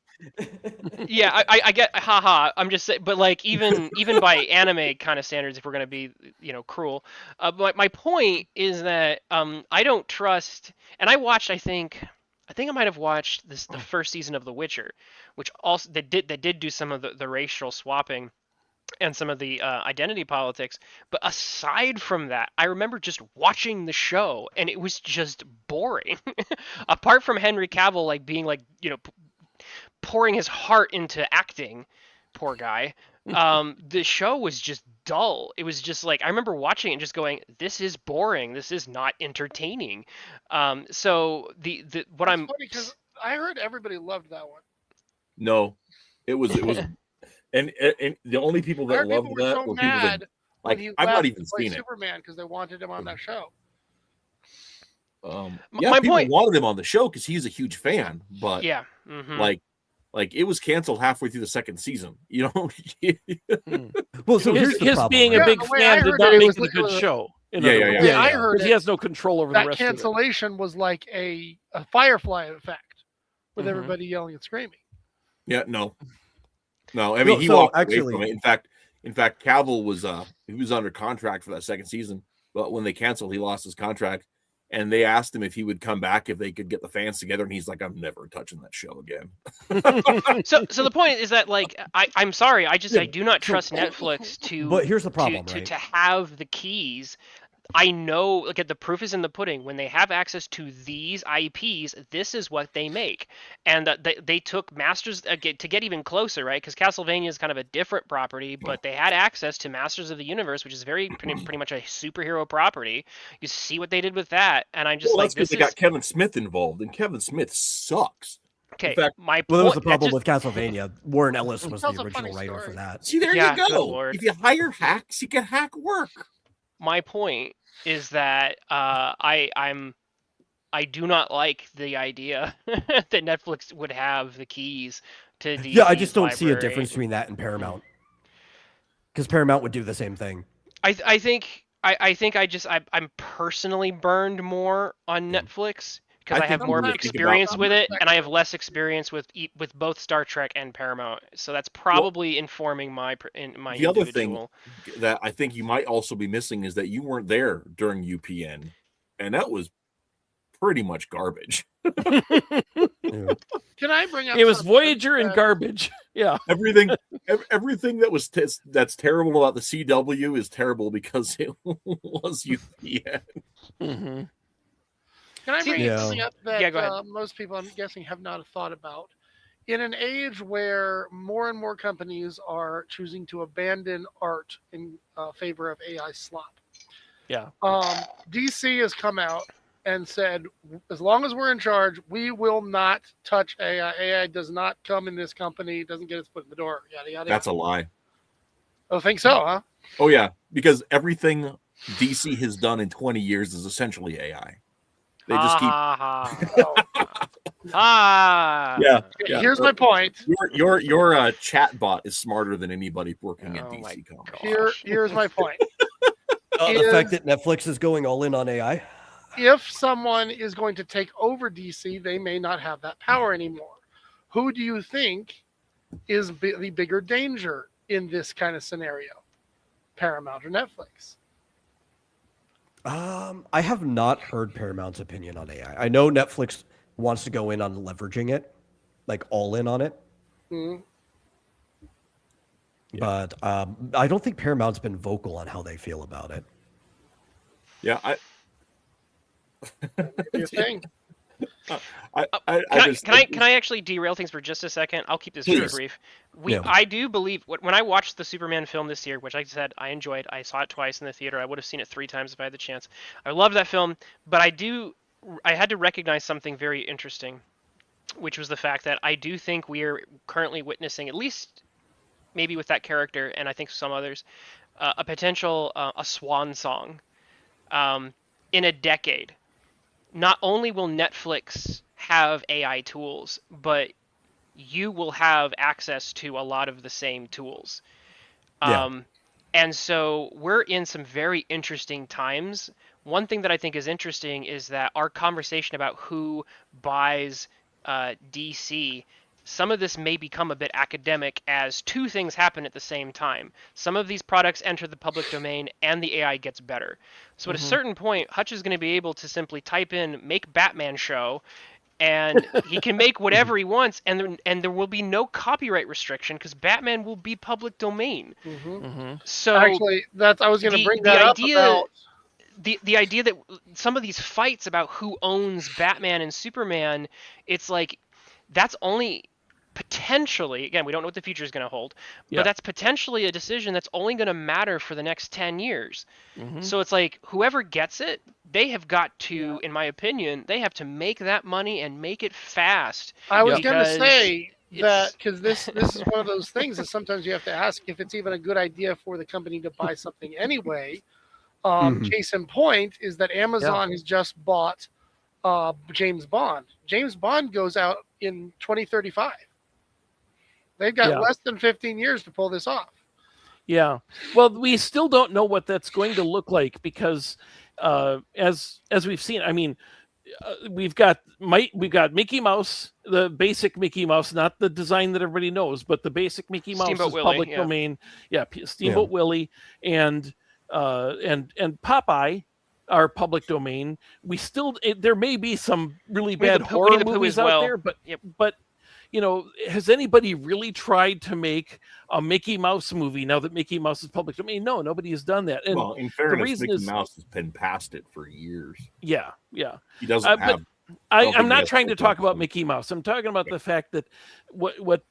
Yeah, I get, haha. I'm just saying, but like even by anime kind of standards, if we're gonna be cruel, but my point is that I don't trust. And I watched, I think I might have watched the first season of The Witcher, which also that did do some of the racial swapping and some of the identity politics. But aside from that, I remember just watching the show, and it was just boring. Apart from Henry Cavill like being like pouring his heart into acting, poor guy. The show was just dull. It was just like, I remember watching it and just going, this is boring. This is not entertaining. So what I'm funny because I heard everybody loved that one. No, it was, and the only people that loved that were people that like I've not even seen it. Superman because they wanted him on that show. People wanted him on the show because he's a huge fan, but like it was canceled halfway through the second season. Well, so here's the his problem, being a big fan did not make it a good show. Yeah. I heard he has no control over the that rest cancellation was like a Firefly effect with everybody yelling and screaming. Yeah, no. I mean, he walked away from it. In fact, Cavill was he was under contract for that second season, but when they canceled, he lost his contract. And they asked him if he would come back if they could get the fans together, and he's like, "I'm never touching that show again." So the point is that, like, I'm sorry, I do not trust Netflix to. But here's the problem, to have the keys. I know, like, the proof is in the pudding. When they have access to these IPs, this is what they make. And they took Masters to get even closer, right? Because Castlevania is kind of a different property, but they had access to Masters of the Universe, which is pretty much a superhero property. You see what they did with that, and I'm just Well, like, that's because they got Kevin Smith involved, and Kevin Smith sucks. okay. In fact, My Well, that was point- the problem just- with Castlevania. Warren Ellis was Tells the a original funny writer story. for that. see, there Yeah, you good go. Lord. If you hire hacks, you get hack work. My point is that I do not like the idea that Netflix would have the keys to DC's Yeah, I just don't see a library. difference between that and Paramount. Because Paramount would do the same thing. I think I'm personally burned more on Netflix because I I have think more you need to think experience about- with it, and I have less experience with both Star Trek and Paramount. So that's probably informing my The other thing individual. that I think you might also be missing is that you weren't there during UPN, and that was pretty much garbage. Yeah. Can I bring up? It was something Voyager and that- garbage. Yeah. Everything that was that's terrible about the CW is terrible because it was UPN. Hmm. Can I bring Yeah. something up that Yeah, go ahead. most people, I'm guessing, have not thought about? In an age where more and more companies are choosing to abandon art in favor of AI slop, Yeah. DC has come out and said, as long as we're in charge, we will not touch AI. AI does not come in this company, doesn't get its foot in the door. Yada yada. That's a lie. I think so, huh? Oh yeah, because everything DC has done in 20 years is essentially AI. They just keep yeah. Here's my point. Your chat bot is smarter than anybody working at Oh my DC Comics. Here's my point. The fact that Netflix is going all in on AI. If someone is going to take over DC, they may not have that power anymore. Who do you think is the bigger danger in this kind of scenario? Paramount or Netflix? I have not heard Paramount's opinion on AI. I know Netflix wants to go in on leveraging it, like all in on it. Mhm. But I don't think Paramount's been vocal on how they feel about it. Yeah, You think? Can I actually derail things for just a second? I'll keep this very Please. brief. Yeah. I do believe when I watched the Superman film this year, which I said I enjoyed. I saw it twice in the theater. I would have seen it 3 times if I had the chance. I love that film, but I had to recognize something very interesting, which was the fact that I do think we are currently witnessing, at least maybe with that character, and I think some others, a potential a swan song in a decade. Not only will Netflix have AI tools, but you will have access to a lot of the same tools. Yeah. And so we're in some very interesting times. One thing that I think is interesting is that our conversation about who buys DC, some of this may become a bit academic as 2 things happen at the same time. Some of these products enter the public domain and the AI gets better. So at a certain point, Hutch is going to be able to simply type in "make Batman show," and he can make whatever he wants, and there will be no copyright restriction because Batman will be public domain. So Actually, I was going to bring that up about. The idea that some of these fights about who owns Batman and Superman, it's like that's only potentially, again, we don't know what the future is going to hold, Yeah. but that's potentially a decision that's only going to matter for the next 10 years. So it's like whoever gets it, they have got to, in my opinion, they have to make that money and make it fast. I was going to because say that it's- because this is one of those things that sometimes you have to ask if it's even a good idea for the company to buy something anyway. Case in point is that Amazon has just bought James Bond. James Bond goes out in 2035. They've got less than 15 years to pull this off. Yeah. Well, we still don't know what that's going to look like because, as we've seen, I mean, we've got Mickey Mouse, the basic Mickey Mouse, not the design that everybody knows, but the basic Mickey Mouse Steamboat is Willie, public yeah. domain. Yeah, Steamboat Willie and Popeye are public domain. We still there may be some really bad Winnie the horror Pooh movies as out well. there, but Yep. but has anybody really tried to make a Mickey Mouse movie now that Mickey Mouse is public domain? No, nobody has done that. And well, in fairness, reason Mickey is- Mouse has been past it for years. yeah. He doesn't But have. I'm think not that's trying to what talk that about is. Mickey Mouse. I'm talking about the fact that what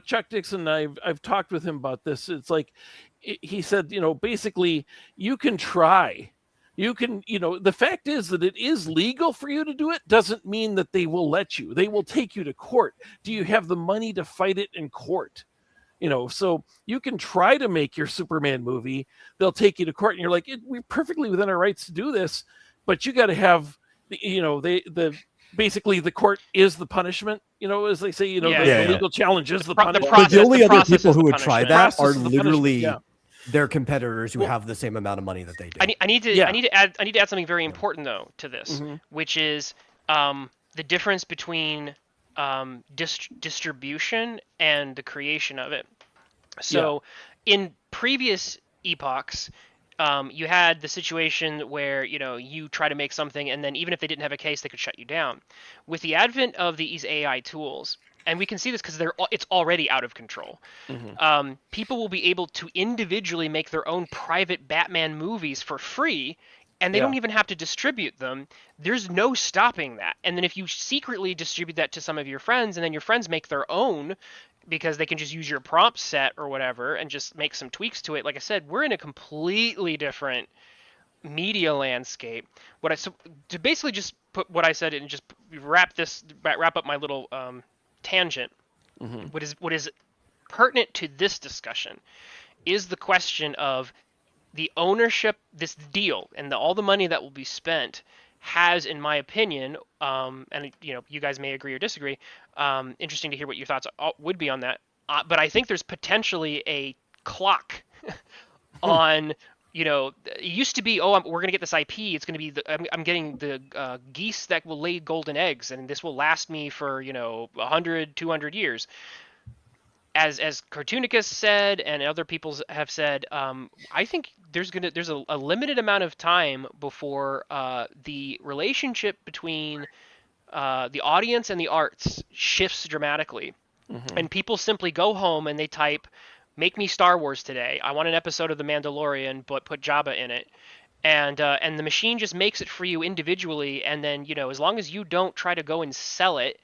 Chuck Dixon and I've talked with him about this. It's like he said, basically you can try. You can, the fact is that it is legal for you to do it doesn't mean that they will let you. They will take you to court. Do you have the money to fight it in court? So you can try to make your Superman movie. They'll take you to court and you're like, we're perfectly within our rights to do this, but you got to have, basically the court is the punishment, as they say, the legal challenge is the punishment. But the only other process people is who the would try punishment. that Process are is the punishment, literally yeah. their competitors who have the same amount of money that they do. I need to add something very important though to this, Mhm. which is the difference between distribution and the creation of it. So in previous epochs, you had the situation where you try to make something and then even if they didn't have a case, they could shut you down. With the advent of these AI tools, and we can see this because it's already out of control. People will be able to individually make their own private Batman movies for free, and they don't even have to distribute them. There's no stopping that. And then if you secretly distribute that to some of your friends, and then your friends make their own because they can just use your prompt set or whatever and just make some tweaks to it. Like I said, we're in a completely different media landscape. To basically just put what I said and just wrap up my little tangent. What is pertinent to this discussion is the question of the ownership, this deal, and all the money that will be spent has, in my opinion, and you guys may agree or disagree. Interesting to hear what your thoughts would be on that. But I think there's potentially a clock on. It used to be, we're going to get this IP. It's going to be I'm getting the geese that will lay golden eggs, and this will last me for 100, 200 years. As Cartoonicus said, and other people have said, I think there's a limited amount of time before the relationship between the audience and the arts shifts dramatically, and people simply go home and they type, "Make me Star Wars today. I want an episode of The Mandalorian, but put Jabba in it." And the machine just makes it for you individually, and then as long as you don't try to go and sell it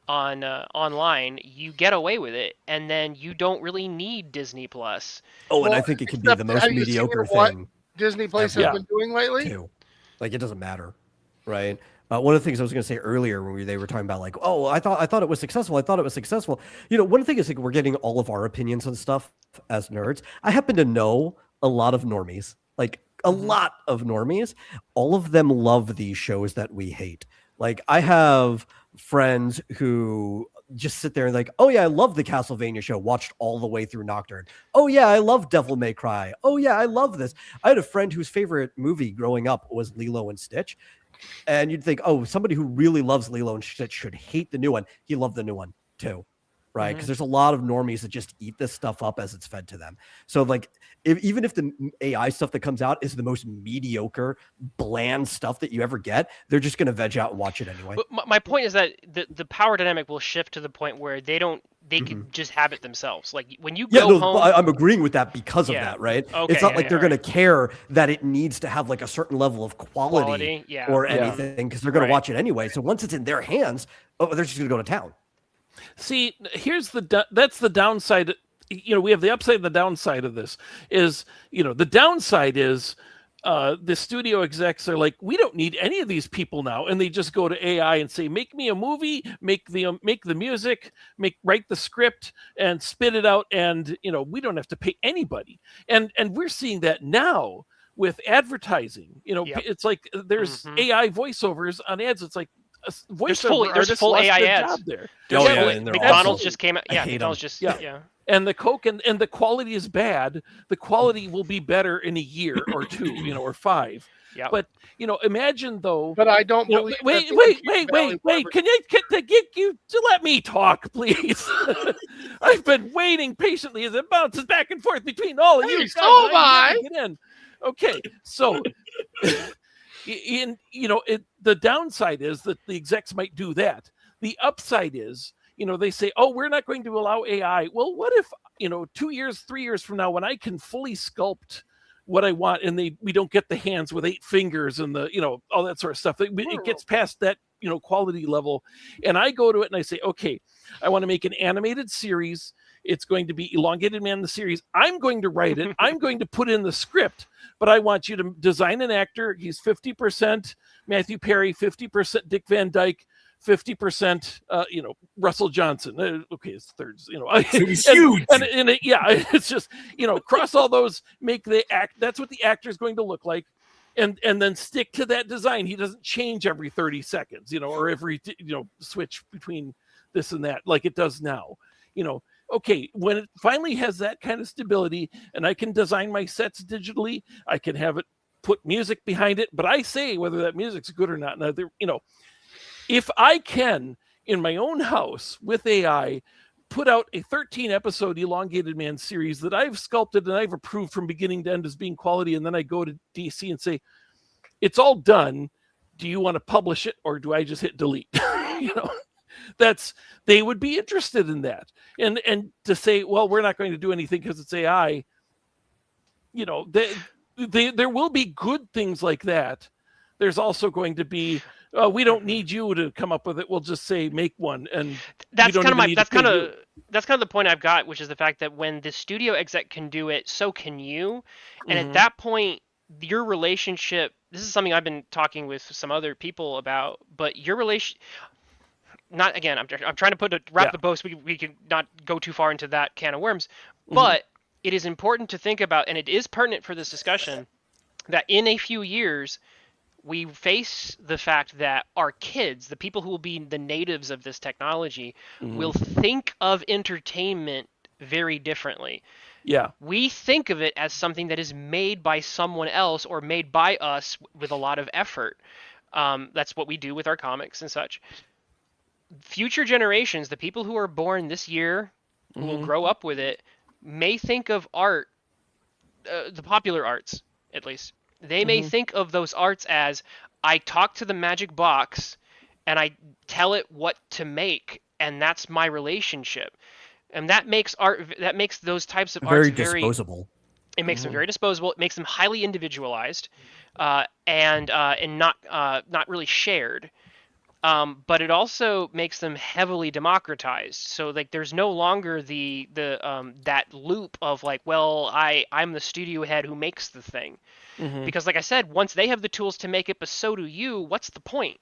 on online, you get away with it, and then you don't really need Disney Plus. And Well, I think it could be the most have you seen mediocre what thing Disney Plus has Yeah. been doing lately? too. Like it doesn't matter, right? One of the things I was going to say earlier when they were talking about like, I thought it was successful. I thought it was successful. One thing is like we're getting all of our opinions on stuff as nerds. I happen to know a lot of normies, like a lot of normies. All of them love these shows that we hate. Like I have friends who just sit there and like, oh yeah, I love the Castlevania show, watched all the way through Nocturne. Oh yeah, I love Devil May Cry. Oh yeah, I love this. I had a friend whose favorite movie growing up was Lilo and Stitch. And you'd think, somebody who really loves Lilo and Stitch should hate the new one. He loved the new one too, right? Because there's a lot of normies that just eat this stuff up as it's fed to them. So like, even if the AI stuff that comes out is the most mediocre, bland stuff that you ever get, they're just going to veg out and watch it anyway. But my point is that the power dynamic will shift to the point where they could just have it themselves. Like when you go home, I'm agreeing with that because of Yeah. that, right? Okay, It's not yeah, like they're yeah, going to care that it needs to have like a certain level of quality yeah. or Yeah. anything because they're going Right. to watch it anyway. So once it's in their hands, they're just going to go to town. See, here's that's the downside. We have the upside and the downside of this is, the downside is the studio execs are like, we don't need any of these people now. And they just go to AI and say, make me a movie, make the music, write the script and spit it out. And, we don't have to pay anybody. And we're seeing that now with advertising. Yep. It's like there's AI voiceovers on ads. It's like, There's full AI ads. There. and they're McDonald's awful. just came out. I Yeah, hate McDonald's 'em. just Yeah. yeah. And the Coke and the quality is bad. The quality will be better in a year or two, or 5. Yeah. But imagine though. But I don't you know, believe. wait, that wait, the wait, Valley wait, wait! River- Can I get you to let me talk, please? I've been waiting patiently as it bounces back and forth between all of Hey, you. so guys. have I. Get in. Okay, so the downside is that the execs might do that. The upside is, they say, oh, we're not going to allow AI. Well, what if, 2 years, 3 years from now, when I can fully sculpt what I want, and we don't get the hands with 8 fingers and the, all that sort of stuff. It gets past that, quality level. And I go to it and I say, okay, I want to make an animated series. It's going to be Elongated Man, the series. I'm going to write it. I'm going to put in the script, but I want you to design an actor. He's 50% Matthew Perry, 50% Dick Van Dyke, 50%, Russell Johnson. Okay, it's thirds, He's huge. It's just, cross all those, make the act. That's what the actor is going to look like. And then stick to that design. He doesn't change every 30 seconds, or every, switch between this and that like it does now. Okay, when it finally has that kind of stability and I can design my sets digitally, I can have it put music behind it, but I say whether that music's good or not. Now, if I can, in my own house with AI, put out a 13-episode Elongated Man series that I've sculpted and I've approved from beginning to end as being quality, and then I go to DC and say, it's all done. Do you want to publish it, or do I just hit delete? They would be interested in that. And to say, well, we're not going to do anything because it's AI, there will be good things like that. There's also going to be, we don't need you to come up with it. We'll just say make one, and that's kind of the point I've got, which is the fact that when the studio exec can do it, so can you. And at that point, your relationship. This is something I've been talking with some other people about, but your relation. Not again. I'm trying to wrap the bow so we can not go too far into that can of worms. But it is important to think about, and it is pertinent for this discussion, that in a few years, we face the fact that our kids, the people who will be the natives of this technology, will think of entertainment very differently. Yeah. We think of it as something that is made by someone else or made by us with a lot of effort. That's what we do with our comics and such. Future generations, the people who are born this year, who will grow up with it, may think of art, the popular arts, at least. They may think of those arts as, I talk to the magic box and I tell it what to make, and that's my relationship. And that makes those types of very arts very disposable. It makes them very disposable. It makes them highly individualized, and not really shared. But it also makes them heavily democratized. So like there's no longer the that loop of like, well, I'm the studio head who makes the thing. Because like I said, once they have the tools to make it, but so do you, what's the point?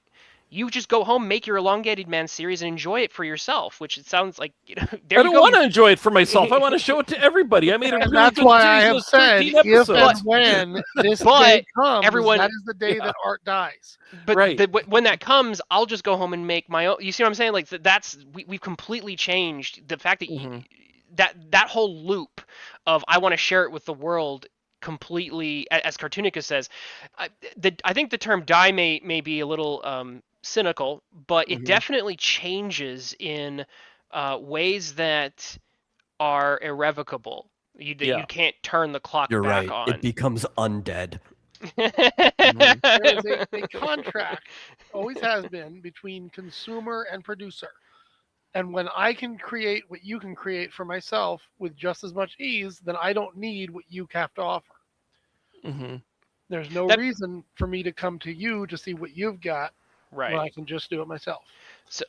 You just go home, make your Elongated Man series, and enjoy it for yourself. Which it sounds like I don't want to enjoy it for myself. I want to show it to everybody. I made a really that's good why series I have with said 13 if episodes. and when this day comes, everyone- that is the day that art dies. But Right. when that comes, I'll just go home and make my own. You see what I'm saying? Like we've completely changed the fact that that whole loop of I want to share it with the world completely, as Cartoonica says. I think the term die may be a little cynical, but it definitely changes in ways that are irrevocable. You can't turn the clock You're back right. on. It becomes undead. There is a contract, always has been, between consumer and producer. And when I can create what you can create for myself with just as much ease, then I don't need what you have to offer. There's no reason for me to come to you to see what you've got when I can just do it myself. So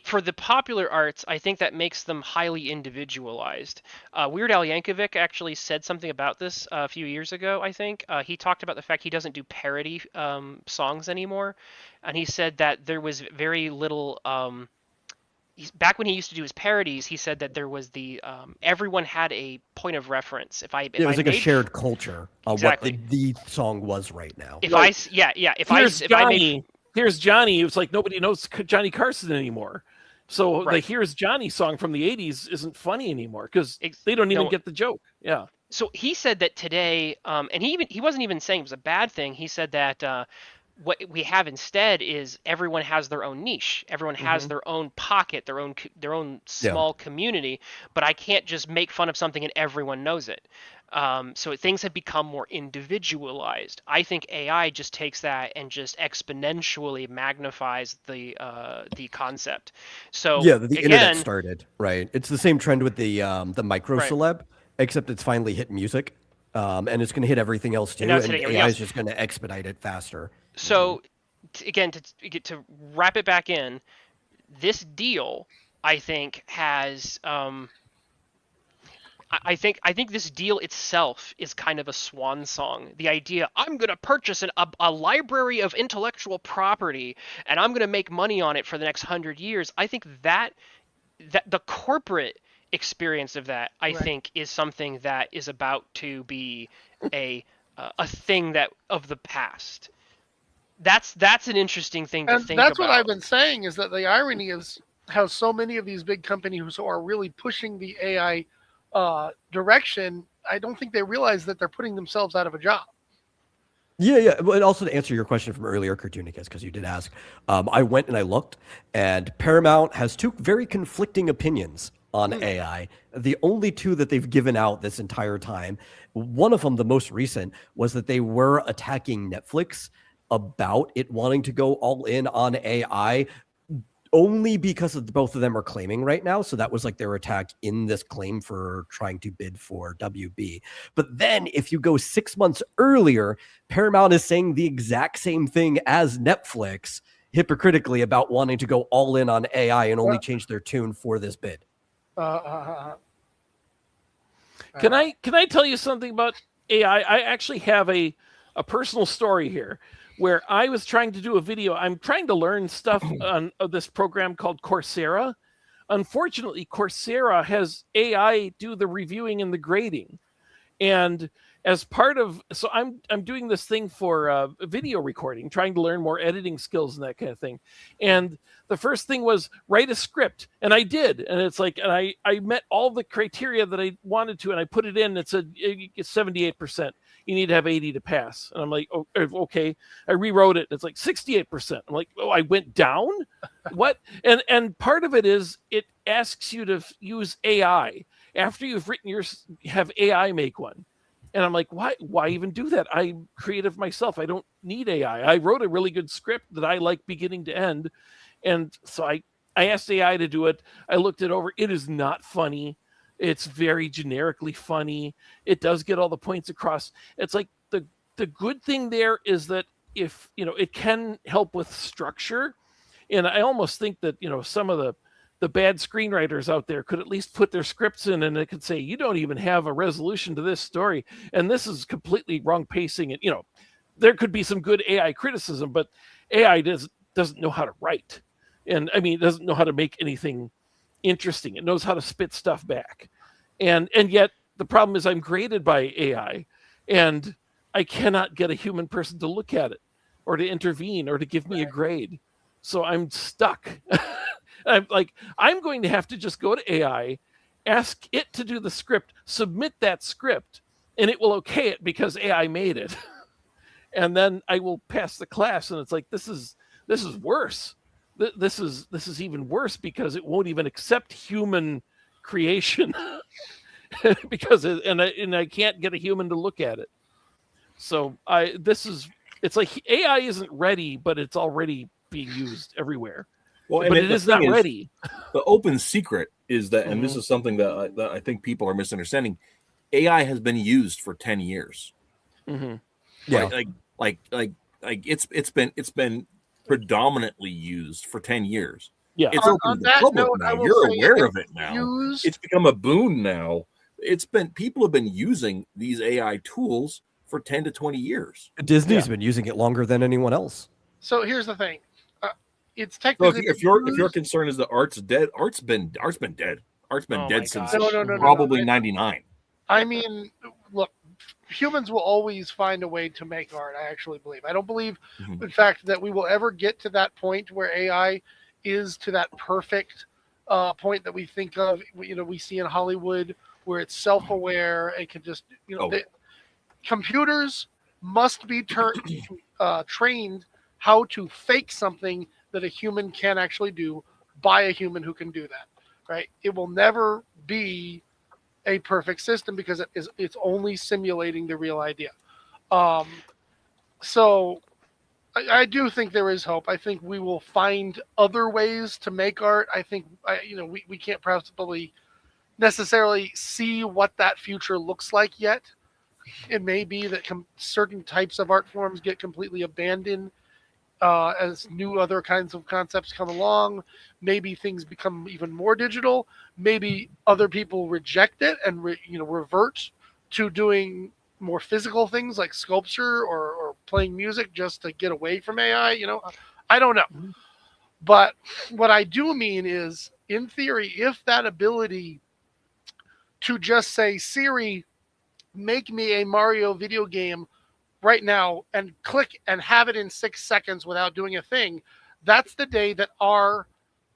for the popular arts, I think that makes them highly individualized. Weird Al Yankovic actually said something about this a few years ago, I think. He talked about the fact he doesn't do parody songs anymore. And he said that there was very little... back when he used to do his parodies, he said that there was everyone had a point of reference. It was like a shared culture of exactly what the song was right now. Here's Johnny. It was like nobody knows Johnny Carson anymore. So the Here's Johnny song from the 80s isn't funny anymore because they don't even get the joke. Yeah. So he said that today, and he wasn't even saying it was a bad thing. He said that what we have instead is everyone has their own niche. Everyone has their own pocket, their own small community. But I can't just make fun of something and everyone knows it. So things have become more individualized. I think AI just takes that and just exponentially magnifies the concept. So Yeah, the again, internet started, right? It's the same trend with the micro Right. celeb, except it's finally hit music, and it's going to hit everything else too, And now it's and hitting everything AI else. is just going to expedite it faster. So again, to wrap it back in, this deal I think has I think this deal itself is kind of a swan song. The idea, I'm going to purchase a library of intellectual property and I'm going to make money on it for the next 100 years. I think that the corporate experience of that, I Right. think, is something that is about to be a thing that of the past. That's an interesting thing to And think that's about. what I've been saying, is that the irony is how so many of these big companies who are really pushing the AI direction, I don't think they realize that they're putting themselves out of a job. Yeah. But also to answer your question from earlier, Cartoonicus, because you did ask, I went and I looked, and Paramount has two very conflicting opinions on AI. The only two that they've given out this entire time, one of them, the most recent, was that they were attacking Netflix about it wanting to go all in on AI only because of both of them are claiming right now. So that was like their attack in this claim for trying to bid for WB. But then if you go 6 months earlier, Paramount is saying the exact same thing as Netflix hypocritically about wanting to go all in on AI and only change their tune for this bid. Can I tell you something about AI? I actually have a personal story here where I was trying to do a video. I'm trying to learn stuff on this program called Coursera. Unfortunately, Coursera has AI do the reviewing and the grading. And as part of, so I'm doing this thing for video recording, trying to learn more editing skills and that kind of thing. And the first thing was write a script, and I did. And it's like, and I met all the criteria that I wanted to, and I put it in. It said it's 78%. You need to have 80 to pass. And I'm like, oh, okay. I rewrote it. It's like 68%. I'm like, oh, I went down. What? And part of it is it asks you to use AI after you've written have AI make one. And I'm like, why even do that? I'm creative myself. I don't need AI. I wrote a really good script that I like beginning to end. And so I asked AI to do it. I looked it over. It is not funny. It's very generically funny. It does get all the points across. It's like the good thing there is that if, it can help with structure. And I almost think that, some of the bad screenwriters out there could at least put their scripts in, and it could say, you don't even have a resolution to this story. And this is completely wrong pacing. And, there could be some good AI criticism, but AI doesn't know how to write. And I mean, it doesn't know how to make anything interesting. It knows how to spit stuff back. And yet the problem is I'm graded by AI, and I cannot get a human person to look at it or to intervene or to give me a grade. So I'm stuck. I'm like, I'm going to have to just go to AI, ask it to do the script, submit that script, and it will okay it because AI made it. And then I will pass the class. And it's like, this is worse. This is even worse because it won't even accept human creation because I can't get a human to look at it. So it's like AI isn't ready, but it's already being used everywhere. Well, but it is not ready. The open secret is that, and this is something that I think people are misunderstanding. AI has been used for 10 years. Mm-hmm. Yeah, like it's been predominantly used for 10 years. Yeah, It's open to the public now. You're aware of it now. It's become a boon now. People have been using these AI tools for 10 to 20 years. Disney's been using it longer than anyone else. So here's the thing. It's So technically if your concern is that art's dead, art's been dead. Art's been dead since probably 99. I mean, look, humans will always find a way to make art, I actually believe. I don't believe, in fact, that we will ever get to that point where AI is to that perfect point that we think of, we see in Hollywood, where it's self-aware. It can just, computers must be trained how to fake something that a human can actually do by a human who can do that, right? It will never be a perfect system because it's only simulating the real idea. So I do think there is hope. I think we will find other ways to make art. I think we can't probably necessarily see what that future looks like yet. It may be that certain types of art forms get completely abandoned as new other kinds of concepts come along. Maybe things become even more digital. Maybe other people reject it and revert to doing more physical things like sculpture or playing music just to get away from AI. I don't know. But what I do mean is, in theory, if that ability to just say, Siri, make me a Mario video game right now, and click and have it in 6 seconds without doing a thing, that's the day that our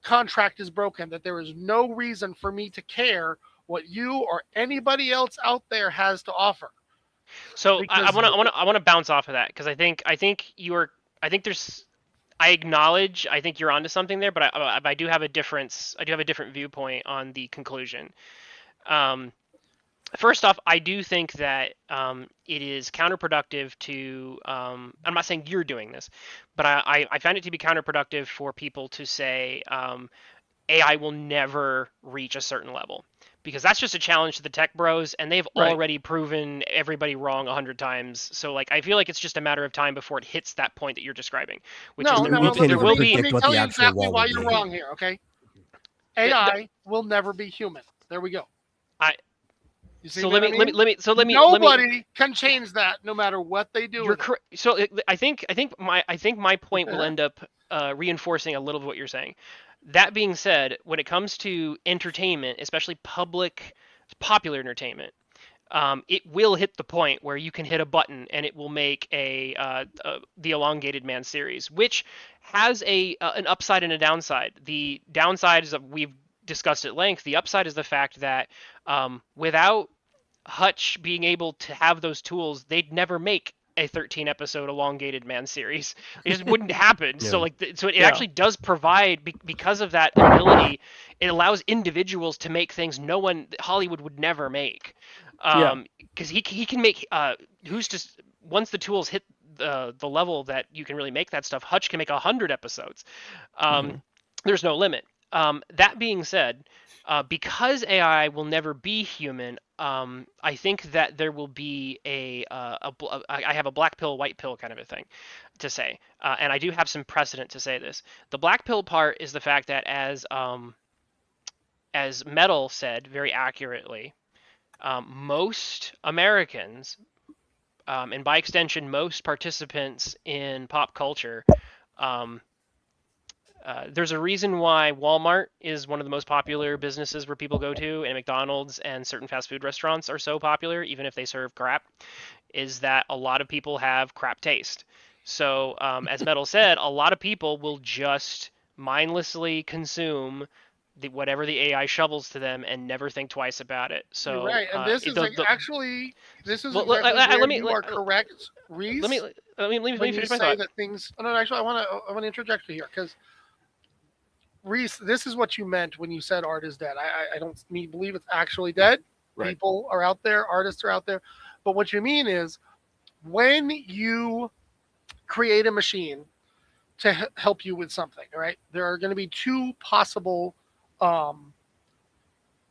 contract is broken, that there is no reason for me to care what you or anybody else out there has to offer. So I want to bounce off of that, because I think you're onto something there, but I do have a different viewpoint on the conclusion. First off, I do think that it is counterproductive to, I'm not saying you're doing this, but I find it to be counterproductive for people to say AI will never reach a certain level, because that's just a challenge to the tech bros, and they've already proven everybody wrong 100 times. So I feel like it's just a matter of time before it hits that point that you're describing, which let me tell you exactly why you're wrong here, okay? AI will never be human. There we go. Nobody can change that, no matter what they do. You're correct. So I think my point will end up reinforcing a little of what you're saying. That being said, when it comes to entertainment, especially popular entertainment, it will hit the point where you can hit a button and it will make the Elongated Man series, which has an upside and a downside. The downside is that we've discussed at length. The upside is the fact that without Hutch being able to have those tools, they'd never make a 13-episode Elongated Man series. It just wouldn't happen. Yeah. So it actually does provide, because of that ability, it allows individuals to make things Hollywood would never make. Because he can make once the tools hit the level that you can really make that stuff, Hutch can make 100 episodes. There's no limit. That being said, because AI will never be human, I think that there will be I have a black pill, white pill kind of a thing to say, and I do have some precedent to say this. The black pill part is the fact that, as Metal said very accurately, most Americans, and by extension most participants in pop culture, there's a reason why Walmart is one of the most popular businesses where people go to, and McDonald's and certain fast food restaurants are so popular, even if they serve crap, is that a lot of people have crap taste. So, as Metal said, a lot of people will just mindlessly consume whatever the AI shovels to them and never think twice about it. So, you're right, and this is exactly where you are correct, Reese. Let me finish my thought. Actually, I want to interject you here, because Reese, this is what you meant when you said art is dead. I don't believe it's actually dead. Right. People are out there, artists are out there. But what you mean is, when you create a machine to help you with something, right, there are going to be two possible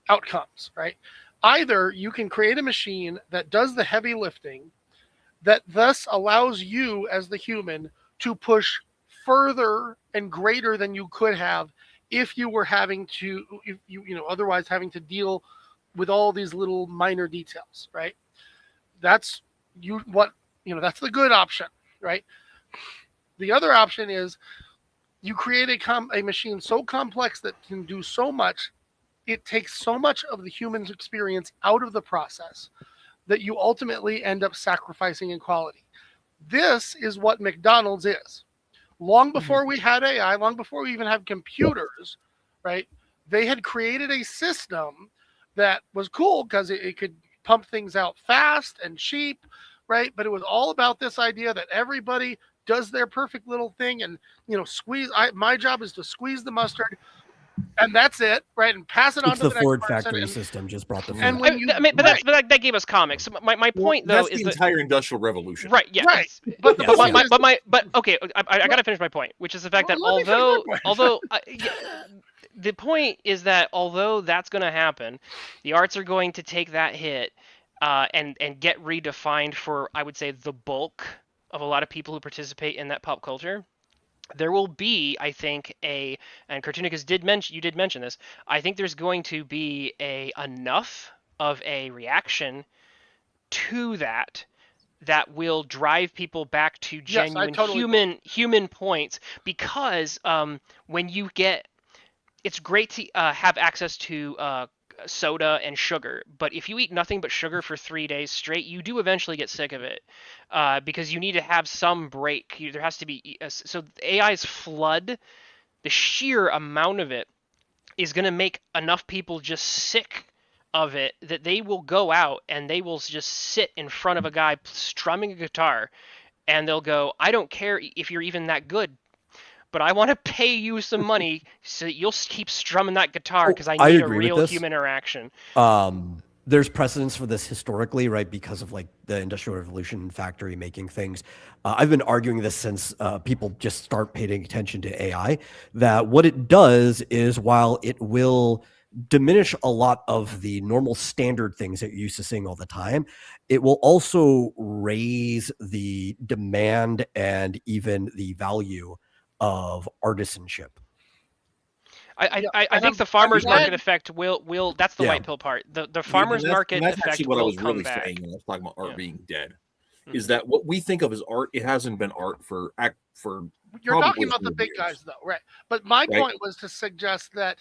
outcomes, right? Either you can create a machine that does the heavy lifting, that thus allows you as the human to push further and greater than you could have if you were otherwise having to deal with all these little minor details, right? That's that's the good option, right? The other option is you create a machine so complex that can do so much, it takes so much of the human's experience out of the process that you ultimately end up sacrificing in quality. This is what McDonald's is. Long before we had AI, long before we even had computers, right? They had created a system that was cool because it could pump things out fast and cheap, right? But it was all about this idea that everybody does their perfect little thing, and squeeze. My job is to squeeze the mustard, and that's it, right? And pass it on It's to the the Ford next person. factory system just brought the And food. when you, that gave us comics. So my point though That's is the entire industrial revolution. right, yeah, right. But the point is, but okay, I gotta finish my point, which is the fact that Well, let me finish my point. although the point is that although that's going to happen, the arts are going to take that hit and get redefined for, I would say, the bulk of a lot of people who participate in that pop culture. There will be, I think, and Cartoonicus you did mention this. I think there's going to be enough of a reaction to that will drive people back to genuine human points, because when you get, it's great to have access to soda and sugar, but if you eat nothing but sugar for 3 days straight, you do eventually get sick of it, because you need to have some break. There has to be so AI's flood, the sheer amount of it is going to make enough people just sick of it that they will go out and they will just sit in front of a guy strumming a guitar, and they'll go, I don't care if you're even that good, but I want to pay you some money so that you'll keep strumming that guitar, because I need a real human interaction. There's precedence for this historically, right? Because of like the Industrial Revolution, factory making things. I've been arguing this since people just start paying attention to AI, that what it does is, while it will diminish a lot of the normal standard things that you're used to seeing all the time, it will also raise the demand and even the value of artisanship. I think the farmers market effect will that's the white pill part. The farmers market that's effect actually what I was will really come back. saying when I was talking about art being dead. Is that what we think of as art? It hasn't been art for you're talking about the big guys, though, right? But my point was to suggest that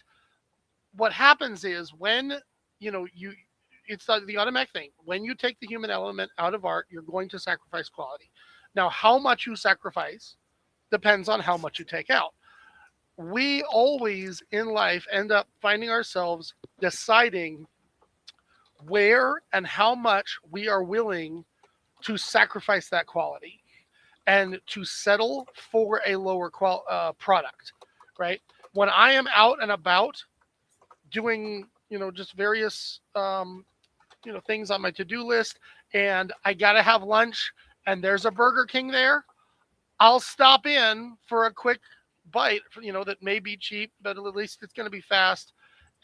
what happens is, when it's the automatic thing. When you take the human element out of art, you're going to sacrifice quality. Now, how much you sacrifice depends on how much you take out. We always in life end up finding ourselves deciding where and how much we are willing to sacrifice that quality and to settle for a lower product, right? When I am out and about doing, just various, things on my to-do list, and I got to have lunch and there's a Burger King there, I'll stop in for a quick bite, that may be cheap, but at least it's going to be fast.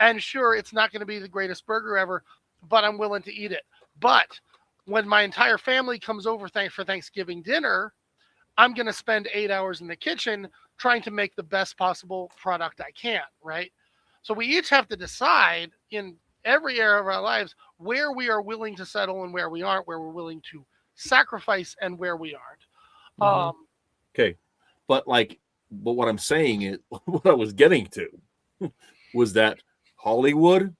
And sure, it's not going to be the greatest burger ever, but I'm willing to eat it. But when my entire family comes over for Thanksgiving dinner, I'm going to spend 8 hours in the kitchen trying to make the best possible product I can, right? So we each have to decide in every area of our lives where we are willing to settle and where we aren't, where we're willing to sacrifice and where we aren't. Okay. But what I'm saying is, what I was getting to was that Hollywood,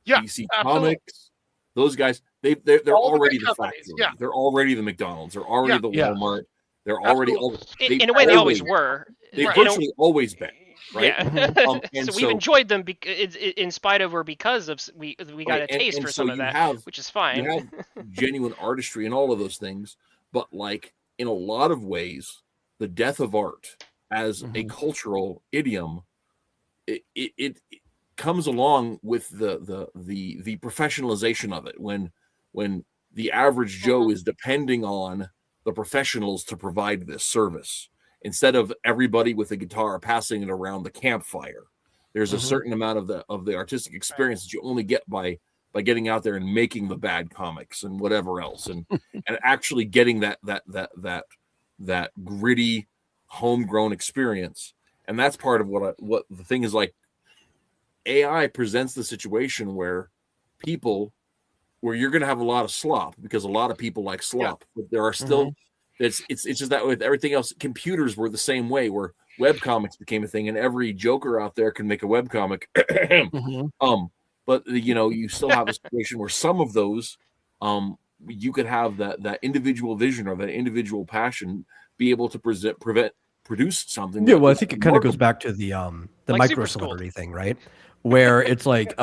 DC Comics, those guys, they're already the factory. Yeah. They're already the McDonald's. They're already the Walmart. They're already in a way they always were. They've virtually always been. Right. Yeah. So we've enjoyed them in spite of, or because of, we got a taste for some of that, which is fine. You have genuine artistry and all of those things, but in a lot of ways, the death of art as a cultural idiom, it comes along with the professionalization of it. When the average Joe is depending on the professionals to provide this service, instead of everybody with a guitar passing it around the campfire, there's a certain amount of the artistic experience that you only get by getting out there and making the bad comics and whatever else, and actually getting that gritty homegrown experience. And that's part of what the thing is. AI presents the situation where you're going to have a lot of slop, because a lot of people like slop, but there are still it's just that with everything else, computers were the same way, where web comics became a thing, and every joker out there can make a web comic. But you still have a situation where some of those you could have that individual vision or that individual passion be able to produce something. Yeah, well, I think it kind of goes back to the like micro celebrity thing, right? where it's like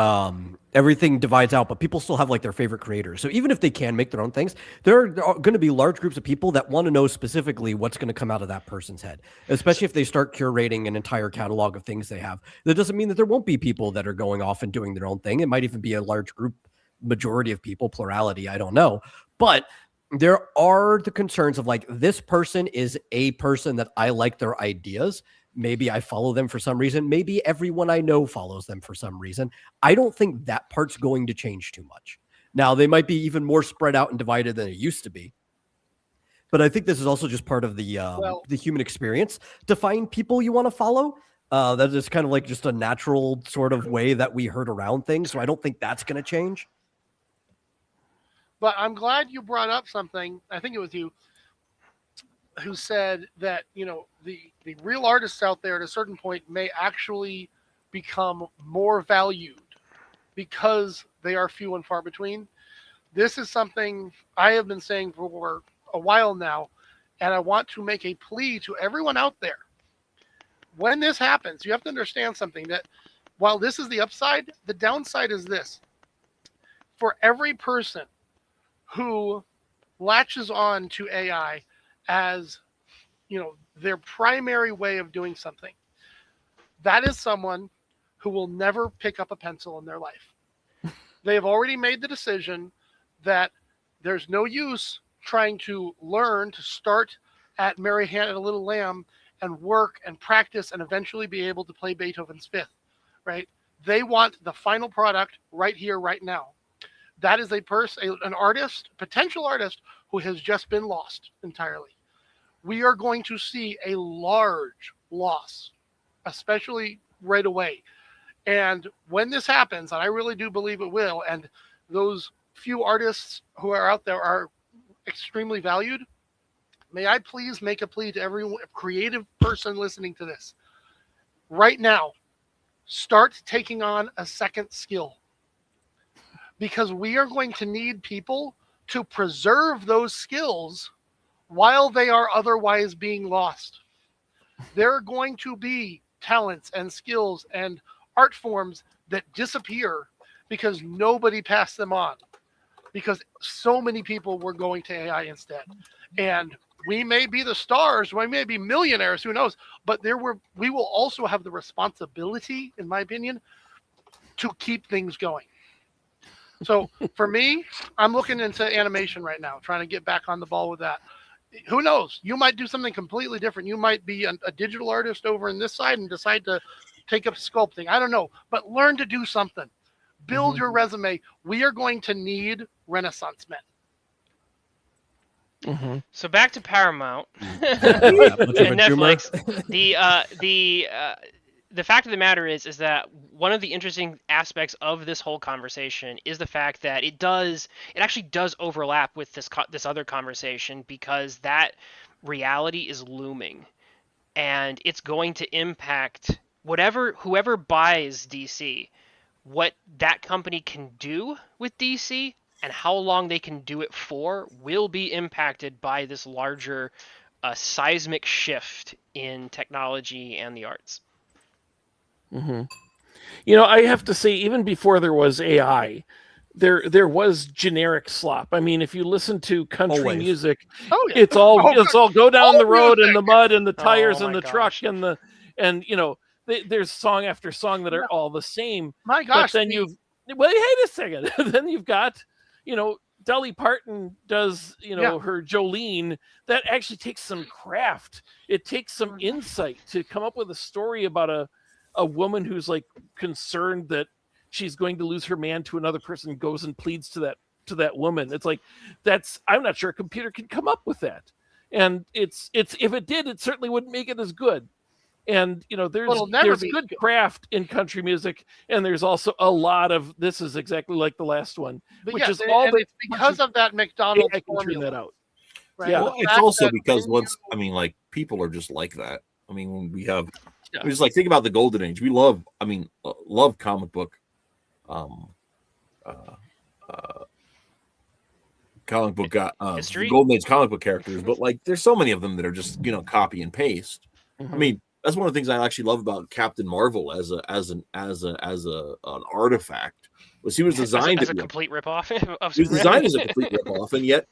everything divides out, but people still have like their favorite creators. So even if they can make their own things, there are going to be large groups of people that want to know specifically what's going to come out of that person's head, especially if they start curating an entire catalog of things they have. That doesn't mean that there won't be people that are going off and doing their own thing. It might even be a large group, majority of people, plurality, I don't know. But there are the concerns of like, this person is a person that I like their ideas. Maybe I follow them for some reason. Maybe everyone I know follows them for some reason. I don't think that part's going to change too much. Now, they might be even more spread out and divided than it used to be. But I think this is also just part of the human experience to find people you want to follow. That is kind of like just a natural sort of way that we herd around things. So I don't think that's going to change. But I'm glad you brought up something. I think it was you who said that, you know, the real artists out there at a certain point may actually become more valued because they are few and far between. This is something I have been saying for a while now, and I want to make a plea to everyone out there. When this happens, you have to understand something, that while this is the upside, the downside is this. For every person who latches on to AI as, you know, their primary way of doing something, that is someone who will never pick up a pencil in their life. They have already made the decision that there's no use trying to learn to start at Mary Had a Little Lamb and work and practice and eventually be able to play Beethoven's Fifth, right? They want the final product right here, right now. That is an artist, potential artist, who has just been lost entirely. We are going to see a large loss, especially right away. And when this happens, and I really do believe it will, and those few artists who are out there are extremely valued, may I please make a plea to every creative person listening to this. Right now, start taking on a second skill. Because we are going to need people to preserve those skills while they are otherwise being lost. There are going to be talents and skills and art forms that disappear because nobody passed them on, because so many people were going to AI instead. And we may be the stars, we may be millionaires, who knows, but we will also have the responsibility, in my opinion, to keep things going. So for me, I'm looking into animation right now, trying to get back on the ball with that. Who knows? You might do something completely different. You might be a digital artist over in this side and decide to take up sculpting. I don't know, but learn to do something. Build your resume. We are going to need Renaissance men. Mm-hmm. So back to Paramount and Netflix. The fact of the matter is that one of the interesting aspects of this whole conversation is the fact that it actually does overlap with this other conversation, because that reality is looming, and it's going to impact whoever buys DC, what that company can do with DC and how long they can do it for will be impacted by this larger seismic shift in technology and the arts. Mm-hmm. You know, I have to say, even before there was AI, there was generic slop. I mean, if you listen to country music, it's all go down the road in the mud and the tires and the truck and you know, there's song after song that are all the same. My gosh! But then wait a second. Then you've got, you know, Dolly Parton does, you know, her Jolene. That actually takes some craft. It takes some insight to come up with a story about a woman who's like concerned that she's going to lose her man to another person, goes and pleads to that woman. It's like, I'm not sure a computer can come up with that. And it's if it did, it certainly wouldn't make it as good. And you know, there's good craft in country music, and there's also a lot of this is exactly like the last one, but which is all it's because of that McDonald's formula. That out. Right? Yeah, well, it's also because like people are just like that. I mean, when we have. Yeah. Just like think about the golden age. We love comic book, history, golden age comic book characters. But like, there's so many of them that are just copy and paste. Mm-hmm. I mean, that's one of the things I actually love about Captain Marvel as an artifact was he was designed as to a be complete ripoff of he was Superman. designed as a complete ripoff, and yet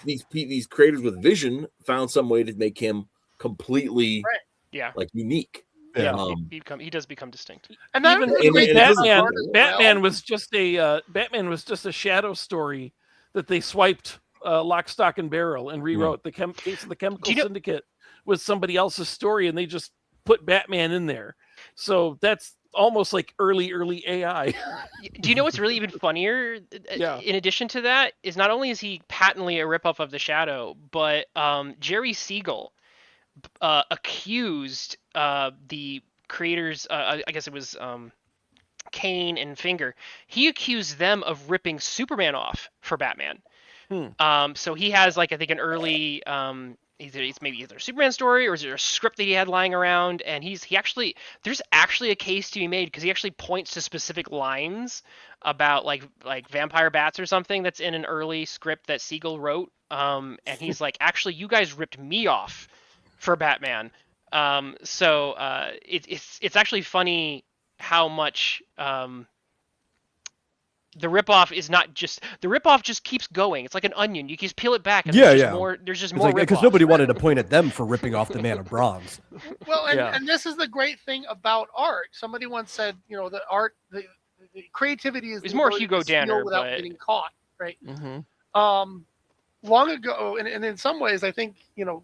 these creators with vision found some way to make him completely Right. Yeah, like unique. yeah, Um, he does become distinct. And that Even was and- great and it doesn't- part Batman, as well. Batman was just a shadow story that they swiped lock, stock, and barrel and rewrote. The case of the Chemical Syndicate was somebody else's story, and they just put Batman in there. So that's almost like early AI. Do you know what's really even funnier? Yeah. In addition to that, is not only is he patently a ripoff of the Shadow, but Jerry Siegel accused the creators. I guess it was Kane and Finger. He accused them of ripping Superman off for Batman. So he has like I think an early it's maybe either a Superman story or is it a script that he had lying around, and there's actually a case to be made because he actually points to specific lines about like vampire bats or something that's in an early script that Siegel wrote, and he's like, actually you guys ripped me off for Batman. So it's actually funny how much the ripoff is not just the ripoff just keeps going. It's like an onion. You just peel it back, and there's just more because ripoff. nobody wanted to point at them for ripping off the Man of Bronze. Well, and this is the great thing about art. Somebody once said, the art, the creativity is It's the more ability Hugo to steal Danner, without but- getting caught, right? Mm-hmm. Long ago, and in some ways, I think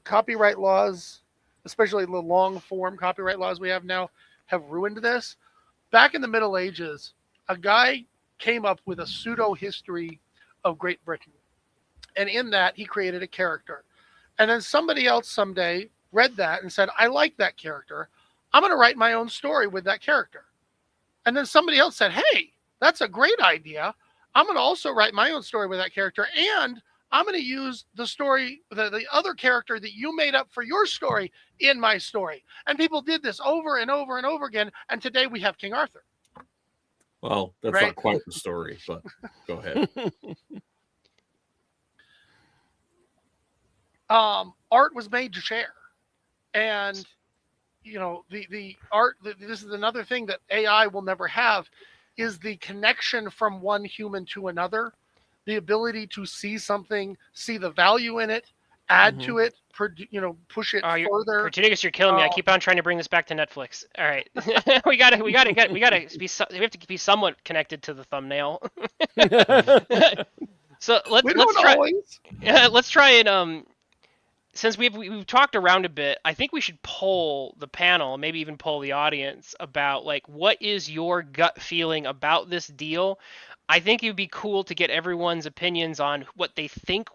copyright laws, especially the long form copyright laws we have now, have ruined this. Back in the Middle Ages, a guy came up with a pseudo history of Great Britain, and in that he created a character, and then somebody else someday read that and said, I like that character, I'm going to write my own story with that character. And then somebody else said, hey, that's a great idea, I'm going to also write my own story with that character, and I'm going to use the story, the other character that you made up for your story in my story. And people did this over and over and over again, and today we have King Arthur. well, that's Right. not quite the story, but go ahead. Art was made to share, and the art. This is another thing that AI will never have, is the connection from one human to another, the ability to see something, see the value in it, add to it, push it further. Pertinigus, you're killing me. I keep on trying to bring this back to Netflix. All right, we have to be somewhat connected to the thumbnail. So let's try and since we've talked around a bit, I think we should poll the panel, maybe even poll the audience about like what is your gut feeling about this deal. I think it would be cool to get everyone's opinions on what they think.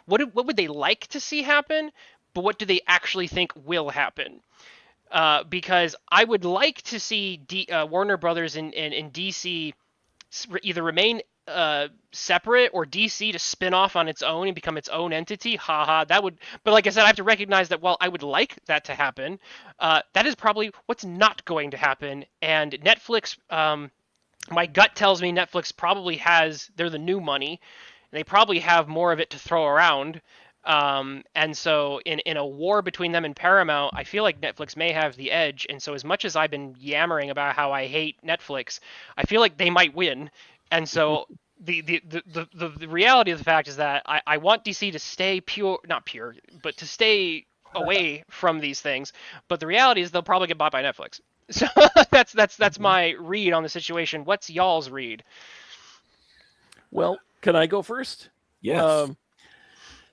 What would they like to see happen, but what do they actually think will happen? Because I would like to see Warner Brothers and DC either remain separate, or DC to spin off on its own and become its own entity. That would. But like I said, I have to recognize that while I would like that to happen, that is probably what's not going to happen. And Netflix, my gut tells me Netflix probably they're the new money. They probably have more of it to throw around. And so in a war between them and Paramount, I feel like Netflix may have the edge. And so as much as I've been yammering about how I hate Netflix, I feel like they might win. And so the reality of the fact is that I want DC to stay not pure, but to stay away from these things. But the reality is they'll probably get bought by Netflix. So that's my read on the situation. What's y'all's read? Well, can I go first? Yes.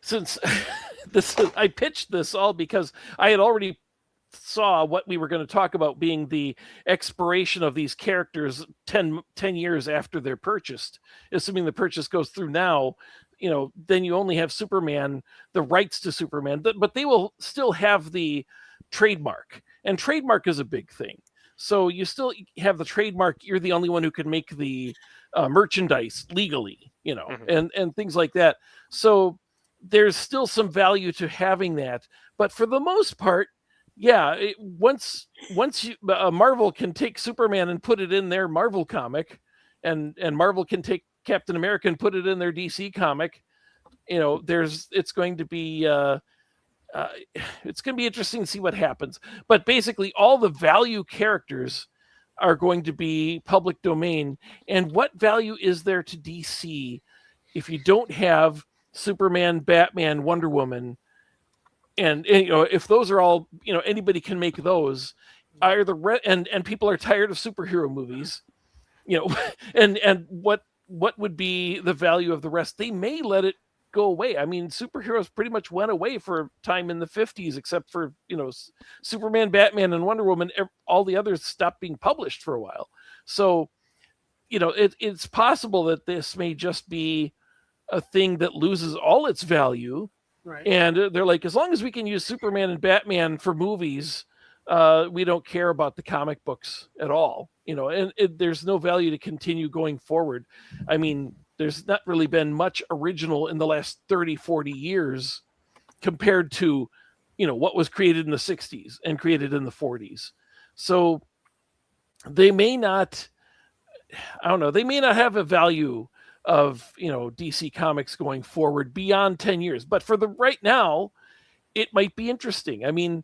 Since I pitched this all because I had already saw what we were going to talk about being the expiration of these characters 10 years after they're purchased. Assuming the purchase goes through now, then you only have Superman, the rights to Superman, but they will still have the trademark, and trademark is a big thing. So you still have the trademark. You're the only one who can make the merchandise legally, and things like that. So there's still some value to having that. But for the most part, once Marvel can take Superman and put it in their Marvel comic, and Marvel can take Captain America and put it in their DC comic, it's going to be it's going to be interesting to see what happens. But basically, all the value characters are going to be public domain. And what value is there to DC if you don't have Superman, Batman, Wonder Woman, and if those are all, anybody can make those. Are and people are tired of superhero movies, and what would be the value of the rest? They may let it go away. I mean, superheroes pretty much went away for a time in the 50s, except for Superman, Batman, and Wonder Woman. All the others stopped being published for a while. So it's possible that this may just be a thing that loses all its value. Right. And they're like, as long as we can use Superman and Batman for movies, we don't care about the comic books at all. There's no value to continue going forward. I mean, there's not really been much original in the last 30, 40 years compared to, what was created in the 60s and created in the 40s. So they may not, they may not have a value of, DC Comics going forward beyond 10 years. But for the right now, it might be interesting. I mean,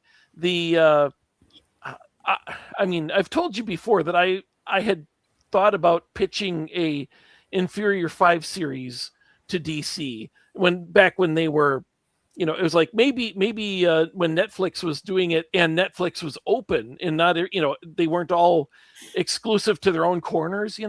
I've told you before that I had thought about pitching a Inferior 5 series to DC back when they were, it was like maybe when Netflix was doing it and Netflix was open and not, they weren't all exclusive to their own corners,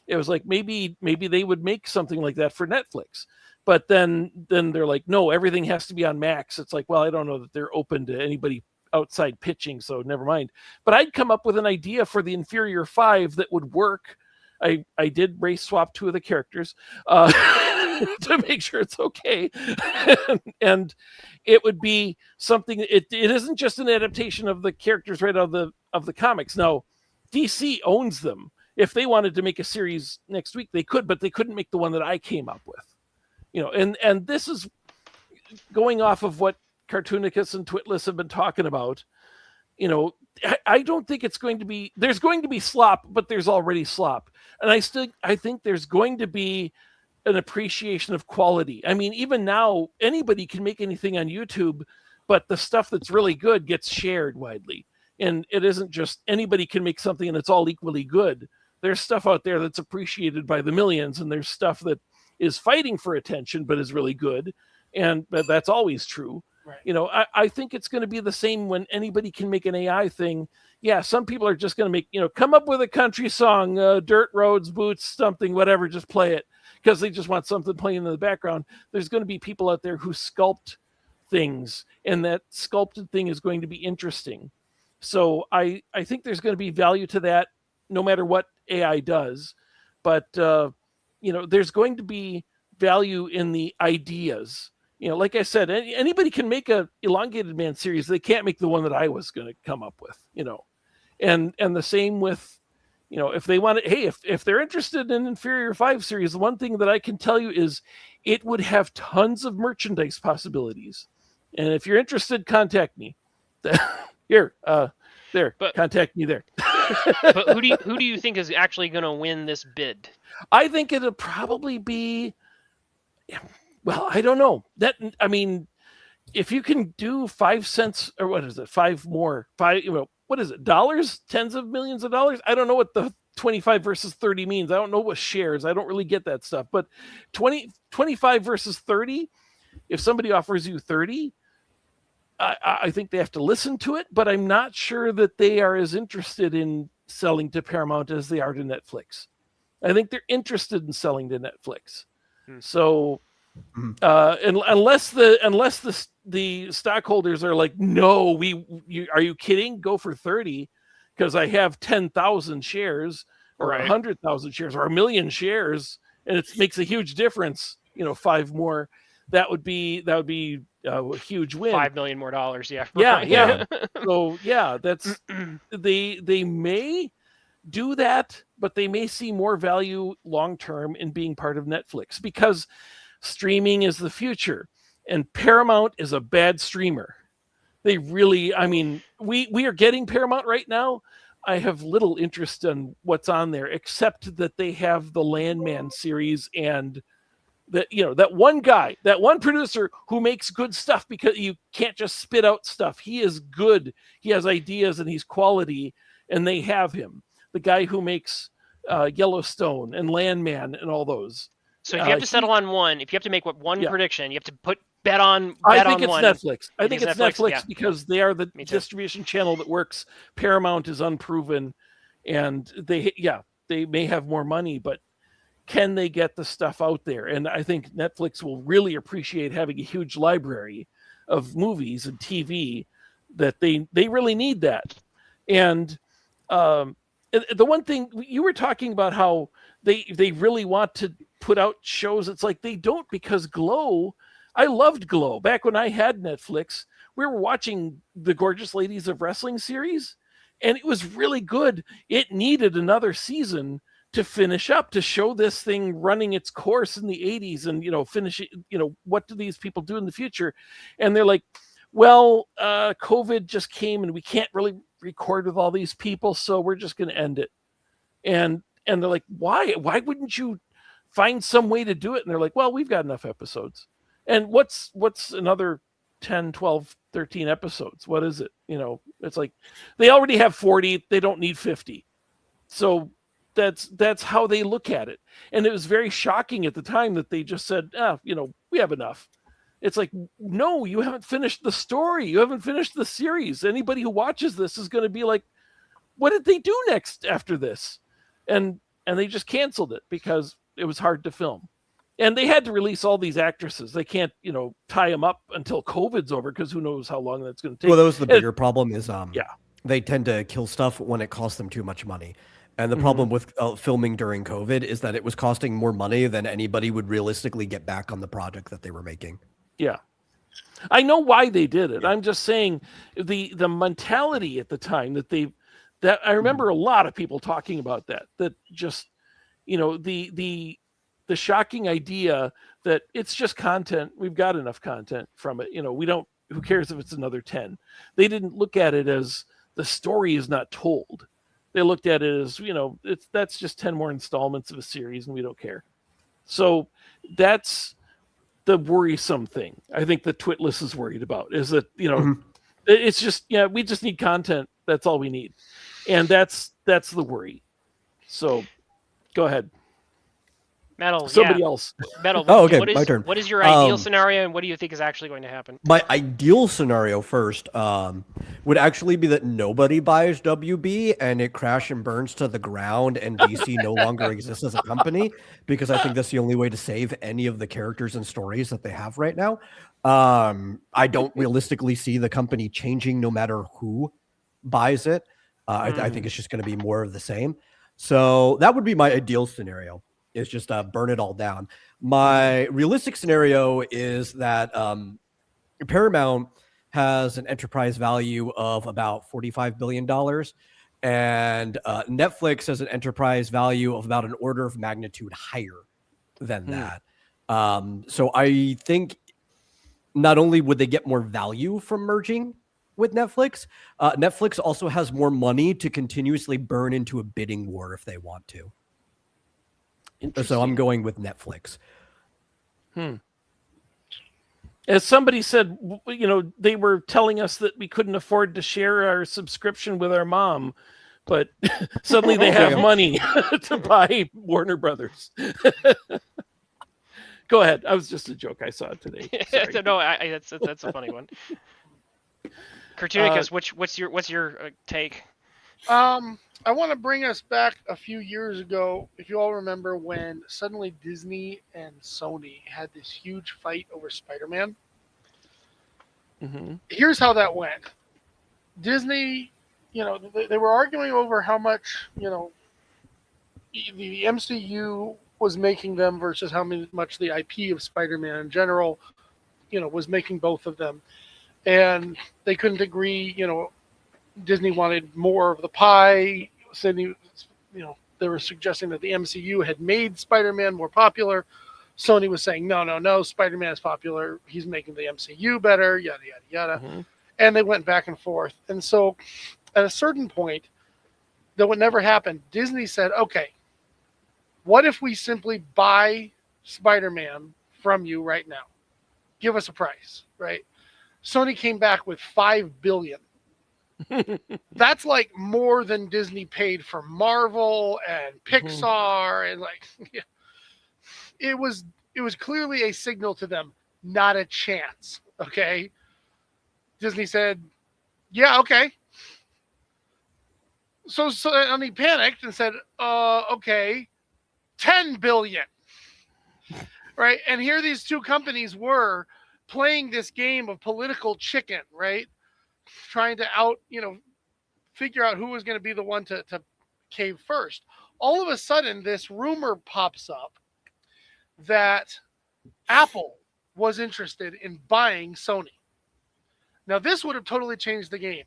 it was like maybe they would make something like that for Netflix. But then they're like, no, everything has to be on Max. It's like, well, I don't know that they're open to anybody outside pitching, so never mind. But I'd come up with an idea for the Inferior 5 that would work. I did race swap 2 of the characters to make sure it's okay. And it would be something, it isn't just an adaptation of the characters right out of the comics. No, DC owns them. If they wanted to make a series next week, they could, but they couldn't make the one that I came up with. And this is going off of what Cartoonicus and Twitless have been talking about. I don't think it's going to be, there's going to be slop, but there's already slop. And I think there's going to be an appreciation of quality. I mean, even now, anybody can make anything on YouTube, but the stuff that's really good gets shared widely. And it isn't just anybody can make something and it's all equally good. There's stuff out there that's appreciated by the millions, and there's stuff that is fighting for attention, but is really good. And that's always true. Right. I think it's going to be the same when anybody can make an AI thing. Yeah, some people are just going to make, come up with a country song, dirt roads, boots, something, whatever, just play it because they just want something playing in the background. There's going to be people out there who sculpt things, and that sculpted thing is going to be interesting. So I think there's going to be value to that no matter what AI does. But, there's going to be value in the ideas. Like I said, anybody can make a Elongated Man series. They can't make the one that I was going to come up with, and the same with, if they want to, hey, if they're interested in Inferior 5 series, the one thing that I can tell you is it would have tons of merchandise possibilities. And if you're interested, contact me. Contact me there. But who do you think is actually going to win this bid? I think it'll probably be, well, I don't know. If you can do 5 cents or what is it, what is it, dollars, tens of millions of dollars? I don't know what the 25 versus 30 means. I don't know what shares. I don't really get that stuff. But 25 versus 30, if somebody offers you 30, I think they have to listen to it, but I'm not sure that they are as interested in selling to Paramount as they are to Netflix. I think they're interested in selling to Netflix. So unless the stockholders are like, no, are you kidding? Go for 30 because I have 10,000 shares or 100,000 shares or 1 million shares, and it makes a huge difference. 5 more. That would be a huge win. $5 million more dollars. Yeah. Yeah. So yeah, that's they may do that, but they may see more value long-term in being part of Netflix because streaming is the future and Paramount is a bad streamer. They really, we are getting Paramount right now. I have little interest in what's on there, except that they have the Landman series and that, that one guy, that one producer who makes good stuff, because you can't just spit out stuff. He is good. He has ideas and he's quality, and they have him. The guy who makes Yellowstone and Landman and all those. So if you have to settle on one, if you have to make one prediction, you have to bet on I think it's one. Netflix. I think it's Netflix, yeah. because they are the distribution channel that works. Paramount is unproven, and they may have more money, but can they get the stuff out there? And I think Netflix will really appreciate having a huge library of movies and TV, that they really need that. And the one thing you were talking about, how they really want to put out shows, it's like they don't, because Glow, I loved Glow. Back when I had Netflix, we were watching the Gorgeous Ladies of Wrestling series, and it was really good. It needed another season to finish up, to show this thing running its course in the 80s and, finish it, what do these people do in the future? And they're like, well, COVID just came and we can't really record with all these people, so we're just going to end it. And they're like, why wouldn't you find some way to do it? And they're like, well, we've got enough episodes. And what's another 10, 12, 13 episodes? What is it? It's like they already have 40. They don't need 50. So that's how they look at it. And it was very shocking at the time that they just said, we have enough. It's like, no, you haven't finished the story. You haven't finished the series. Anybody who watches this is going to be like, what did they do next after this? And they just canceled it because it was hard to film. And they had to release all these actresses. They can't, tie them up until COVID's over, because who knows how long that's going to take. Well, that was the bigger problem is they tend to kill stuff when it costs them too much money. And the problem with filming during COVID is that it was costing more money than anybody would realistically get back on the project that they were making. Yeah. I know why they did it. Yeah. I'm just saying the mentality at the time that I remember a lot of people talking about that just, the shocking idea that it's just content. We've got enough content from it. Who cares if it's another 10? They didn't look at it as the story is not told. They looked at it as, that's just 10 more installments of a series and we don't care. So that's the worrisome thing. I think that Twitless is worried about is that, it's just, we just need content. That's all we need. And that's the worry. So go ahead. Metal. Somebody else. Metal. Oh, okay. My turn. What is your ideal scenario, and what do you think is actually going to happen? My ideal scenario first would actually be that nobody buys WB and it crash and burns to the ground, and DC no longer exists as a company, because I think that's the only way to save any of the characters and stories that they have right now. I don't realistically see the company changing no matter who buys it. I think it's just going to be more of the same. So that would be my ideal scenario. Is just burn it all down. My realistic scenario is that Paramount has an enterprise value of about $45 billion, and Netflix has an enterprise value of about an order of magnitude higher than that. So I think not only would they get more value from merging with Netflix, Netflix also has more money to continuously burn into a bidding war if they want to. So I'm going with Netflix. As somebody said, they were telling us that we couldn't afford to share our subscription with our mom, but suddenly they have money to buy Warner Brothers. Go ahead. I was just a joke I saw today. No, that's a funny one. Cartoonicus, what's your take? I want to bring us back a few years ago, if you all remember, when suddenly Disney and Sony had this huge fight over Spider-Man. Here's how that went. Disney, they were arguing over how much, the MCU was making them versus how much the IP of Spider-Man in general, was making both of them. And they couldn't agree, Disney wanted more of the pie. Sydney, they were suggesting that the MCU had made Spider-Man more popular. Sony was saying, no, Spider-Man is popular. He's making the MCU better, yada, yada, yada. And they went back and forth. And so at a certain point, that would never happen, Disney said, okay, what if we simply buy Spider-Man from you right now. Give us a price, right? Sony came back with $5 billion. That's like more than Disney paid for Marvel and Pixar, and like it was clearly a signal to them, not a chance. Okay, Disney said, "Yeah, okay." So Sony panicked and said, "Okay, $10 billion." Right, and here these two companies were playing this game of political chicken, right? Trying to figure out who was going to be the one to cave first. All of a sudden, this rumor pops up that Apple was interested in buying Sony. Now, this would have totally changed the game,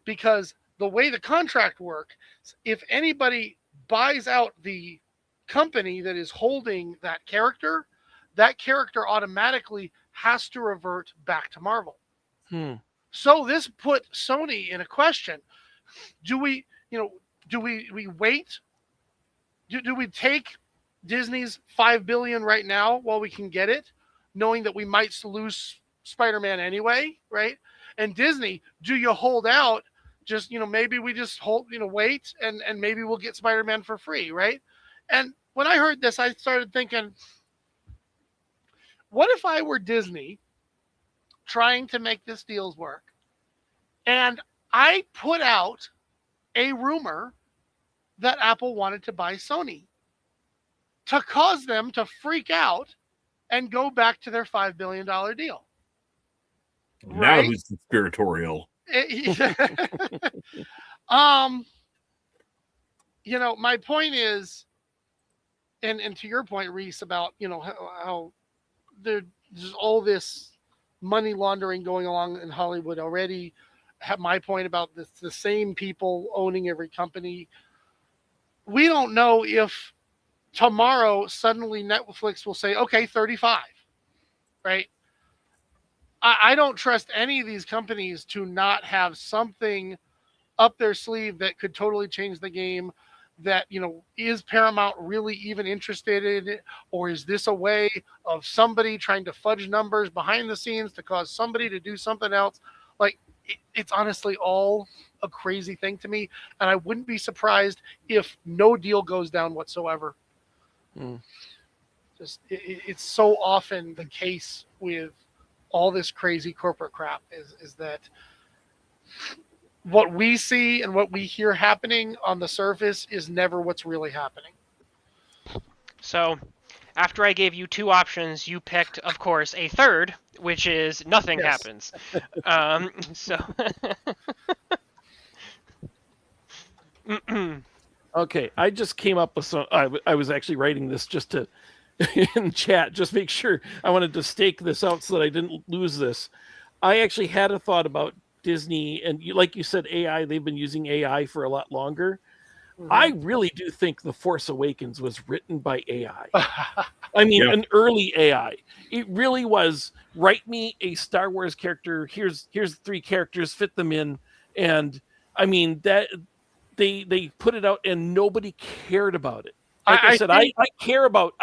because the way the contract works, if anybody buys out the company that is holding that character automatically has to revert back to Marvel. So this put Sony in a question. Do we wait? Do we take Disney's $5 billion right now while we can get it, knowing that we might lose Spider-Man anyway, right? And Disney, do you hold out? Just, maybe we just wait and maybe we'll get Spider-Man for free, right? And when I heard this, I started thinking, what if I were Disney trying to make this deal work, and I put out a rumor that Apple wanted to buy Sony to cause them to freak out and go back to their $5 billion deal? Now who's conspiratorial? My point is, and to your point, Reese, about how there's all this money laundering going along in Hollywood already. Have my point about the same people owning every company. We don't know if tomorrow suddenly Netflix will say, okay, 35, right? I don't trust any of these companies to not have something up their sleeve that could totally change the game. That, is Paramount really even interested in it? Or is this a way of somebody trying to fudge numbers behind the scenes to cause somebody to do something else? Like, it's honestly all a crazy thing to me. And I wouldn't be surprised if no deal goes down whatsoever. Just it's so often the case with all this crazy corporate crap is that what we see and what we hear happening on the surface is never what's really happening. So, after I gave you two options, you picked, of course, a third, which is nothing happens. Okay, I just came up with some. I was actually writing this just to in chat, just make sure. I wanted to stake this out so that I didn't lose this. I actually had a thought about Disney, and like you said, AI. They've been using AI for a lot longer. I really do think The Force Awakens was written by AI. I mean, an early AI. It really was. Write me a Star Wars character. Here's 3 characters. Fit them in, and I mean that they put it out, and nobody cared about it. Like I said, I care about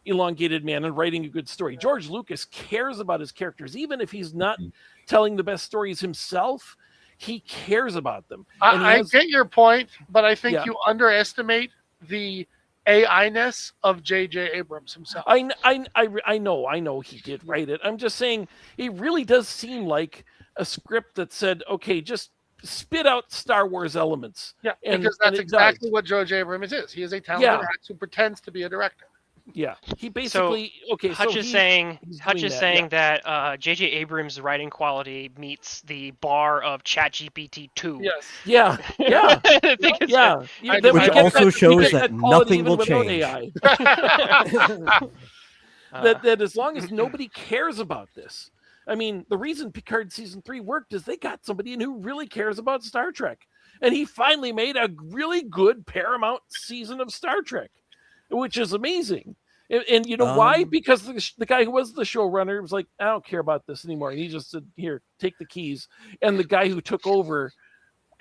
Elongated Man and writing a good story. George Lucas cares about his characters, even if he's not telling the best stories himself. He cares about them. I get your point, but I think you underestimate the AI-ness of J.J. Abrams himself. I know he did write it. I'm just saying it really does seem like a script that said, okay, just spit out Star Wars elements. Yeah, because that's exactly what George Abrams is. He is a talented actor who pretends to be a director. Yeah, he basically Hutch is saying that J.J. Abrams' writing quality meets the bar of ChatGPT 2. Yes. Yeah. Which also shows that nothing will change. That as long as nobody cares about this. I mean, the reason Picard season 3 worked is they got somebody in who really cares about Star Trek, and he finally made a really good Paramount season of Star Trek, which is amazing. And you know why? Because the guy who was the showrunner was like, I don't care about this anymore. And he just said, here, take the keys. And the guy who took over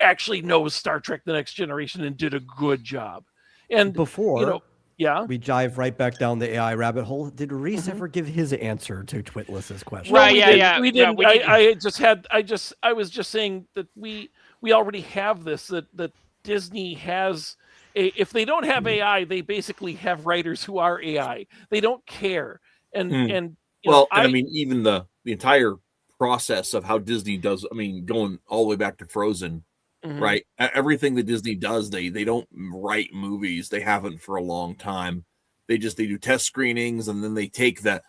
actually knows Star Trek The Next Generation and did a good job. And before, Yeah. we dive right back down the AI rabbit hole. Did Reese ever give his answer to Twitless's question? Right, we yeah, didn't. yeah, We yeah, didn't. we didn't. I was just saying that we already have this, that Disney has if they don't have AI, they basically have writers who are AI. They don't care. And Mm. and Well, and I mean, even the entire process of how Disney does, I mean, going all the way back to Frozen, Mhm. right? Everything that Disney does, they don't write movies. They haven't for a long time. They do test screenings, and then they take the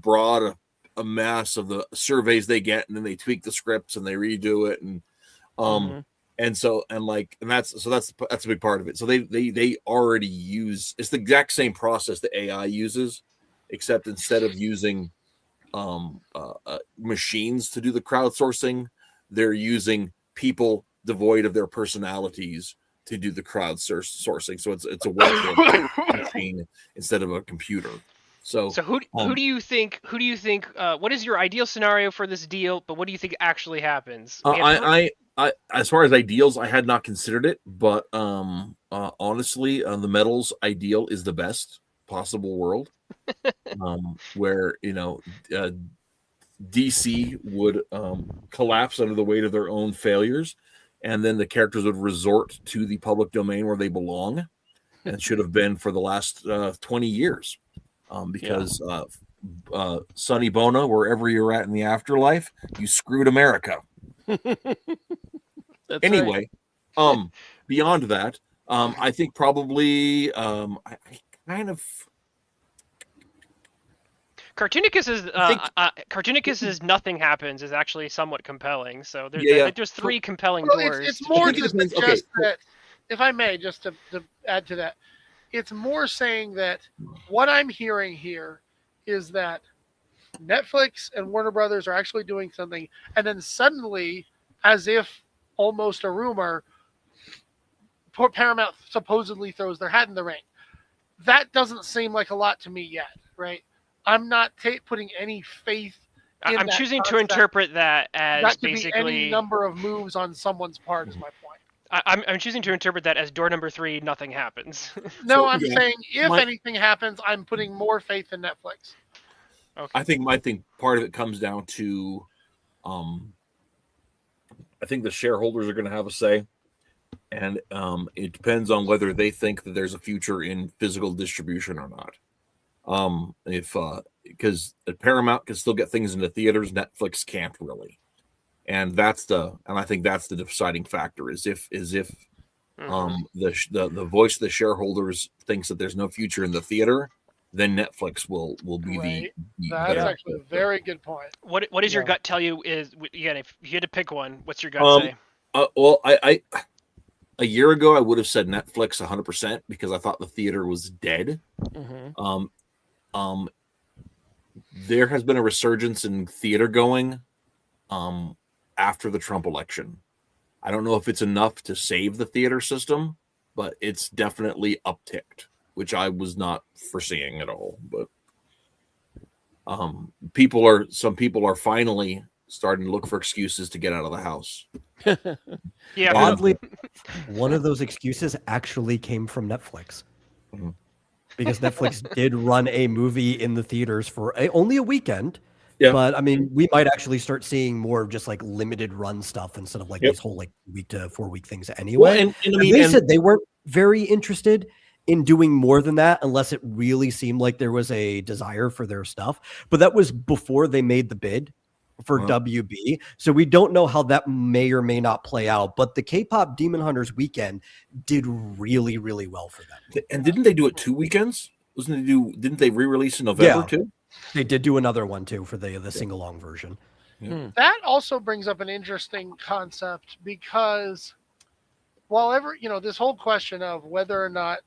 broad mass of the surveys they get, and then they tweak the scripts and they redo it, and Mhm. that's a big part of it. So they already use, it's the exact same process that AI uses, except instead of using machines to do the crowdsourcing, they're using people devoid of their personalities to do the crowdsourcing. So it's a web machine instead of a computer. So who do you think what is your ideal scenario for this deal, but what do you think actually happens? I as far as ideals, I had not considered it, but honestly, the Metals ideal is the best possible world. Where DC would collapse under the weight of their own failures, and then the characters would resort to the public domain where they belong and should have been for the last 20 years. Because Sonny Bono, wherever you're at in the afterlife, you screwed America. That's Anyway, right. beyond that, I think probably I kind of Cartoonicus is Nothing Happens is actually somewhat compelling. So there's three compelling doors. It's more to depends. suggest that, if I may, just to add to that, it's more saying that what I'm hearing here is that Netflix and Warner Brothers are actually doing something, and then suddenly, as if almost a rumor, Paramount supposedly throws their hat in the ring. That doesn't seem like a lot to me yet, right? I'm not putting any faith in I'm that choosing to concept. interpret that as That could basically be any number of moves on someone's part, is my point. I'm choosing to interpret that as door number 3, nothing happens. No, I'm saying if anything happens, I'm putting more faith in Netflix. Okay. I think part of it comes down to, I think the shareholders are going to have a say, and it depends on whether they think that there's a future in physical distribution or not. Because Paramount can still get things into theaters, Netflix can't really, and I think that's the deciding factor. Is if the voice of the shareholders thinks that there's no future in the theater, then Netflix will be Right. the That's better. actually a very good point. What does your gut tell you is, again, if you had to pick one, what's your gut say? Well, I a year ago I would have said Netflix 100% because I thought the theater was dead. Mhm. There has been a resurgence in theater going after the Trump election. I don't know if it's enough to save the theater system, but it's definitely upticked, which I was not foreseeing at all. But some people are finally starting to look for excuses to get out of the house. Yeah. Oddly, one of those excuses actually came from Netflix. Mhm. Because Netflix did run a movie in the theaters for only a weekend. Yeah. But I mean, we might actually start seeing more of just like limited run stuff instead of like these whole like week to 4 week things anyway. Well, and I mean, they said they weren't very interested in doing more than that unless it really seemed like there was a desire for their stuff. But that was before they made the bid for WB. So we don't know how that may or may not play out. But the K-pop Demon Hunters weekend did really, really well for them. And didn't they do it 2 weekends? Didn't they re-release in November too? They did do another one too for the sing-along version. That also brings up an interesting concept because while this whole question of whether or not,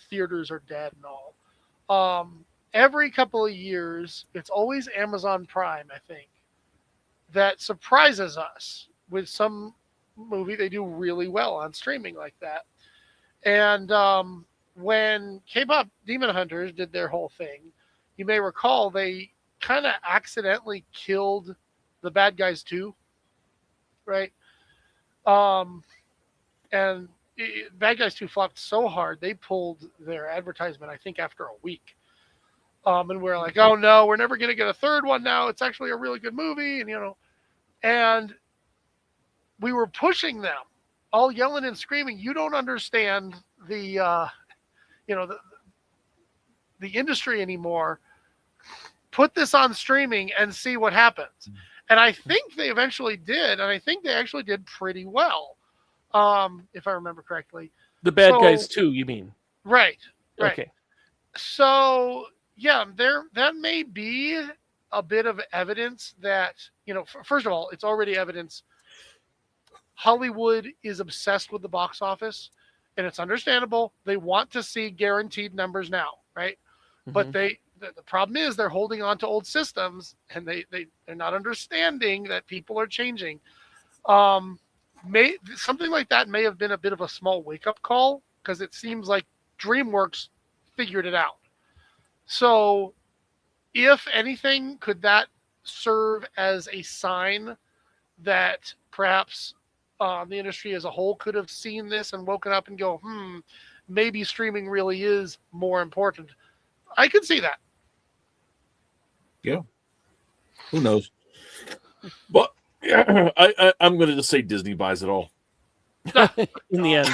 theaters are dead and all, every couple of years, it's always Amazon Prime, I think, that surprises us with some movie they do really well on streaming like that. And when K-pop Demon Hunters did their whole thing, you may recall they kind of accidentally killed the bad guys too, right? And Bad Guys 2 flopped so hard they pulled their advertisement, I think, after a week. And we're like, oh no, we're never gonna get a third one now. It's actually a really good movie, and we were pushing them, all yelling and screaming. You don't understand the industry anymore. Put this on streaming and see what happens. And I think they eventually did, and I think they actually did pretty well, if I remember correctly. The Bad Guys 2, you mean? Right. Okay. So, yeah, that may be a bit of evidence that, first of all, it's already evidence Hollywood is obsessed with the box office, and it's understandable. They want to see guaranteed numbers now, right? Mm-hmm. But the problem is they're holding on to old systems, and they're not understanding that people are changing. Something like that may have been a bit of a small wake-up call, because it seems like DreamWorks figured it out. So, if anything, could that serve as a sign that perhaps the industry as a whole could have seen this and woken up and go, maybe streaming really is more important? I could see that. Yeah. Who knows? But I'm going to just say Disney buys it all. In the end.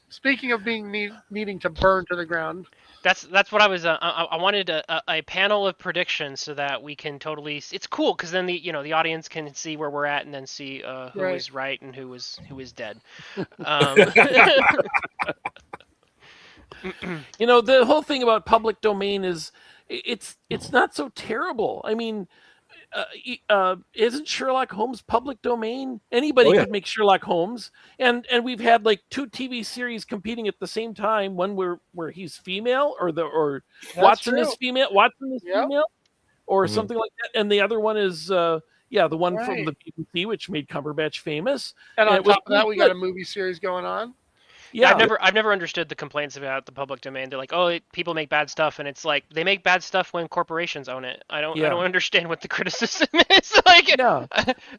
Speaking of needing to burn to the ground. That's what I was. I wanted a panel of predictions so that we can totally. It's cool because then the audience can see where we're at and then see who was right and who was dead. The whole thing about public domain is it's not so terrible. I mean, isn't Sherlock Holmes public domain? Anybody could make Sherlock Holmes, and we've had like 2 TV series competing at the same time. One where he's female, or Watson is female, or something like that, and the other one is the one from the BBC, which made Cumberbatch famous. And on top of that, we got a movie series going on. Yeah, I've never understood the complaints about the public domain. They're like, oh, people make bad stuff, and it's like they make bad stuff when corporations own it. I don't understand what the criticism is. But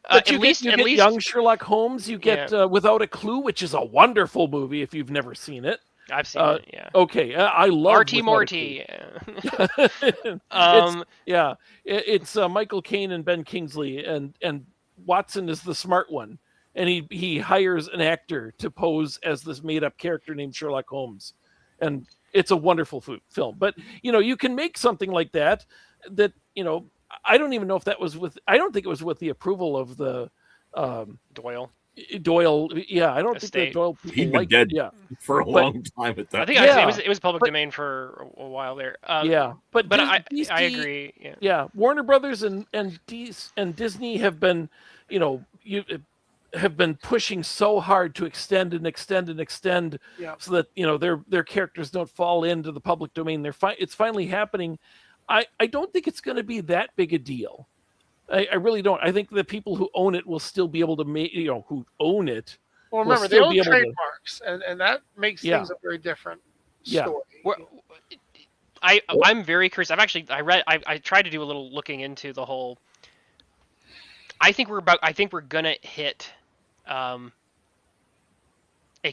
at least young Sherlock Holmes. You get Without a Clue, which is a wonderful movie if you've never seen it. I've seen it. Yeah. Okay, I love R.T. Morty. It's Michael Caine and Ben Kingsley, and Watson is the smart one. And he hires an actor to pose as this made-up character named Sherlock Holmes. And it's a wonderful film. But, you can make something like that, I don't even know if that was I don't think it was with the approval of the... Doyle, yeah, I don't Estate. think the Doyle people He'd been dead for a long time at that. I think actually it was public domain for a while there. But I agree. Yeah, Warner Brothers and Disney have been, have been pushing so hard to extend so that their characters don't fall into the public domain. It's finally happening. I don't think it's going to be that big a deal. I really don't. I think the people who own it will still be able to make, who own it. Well, remember, they own trademarks, and that makes things a very different story. I'm very curious. I tried to do a little looking into the whole. I think we're gonna hit a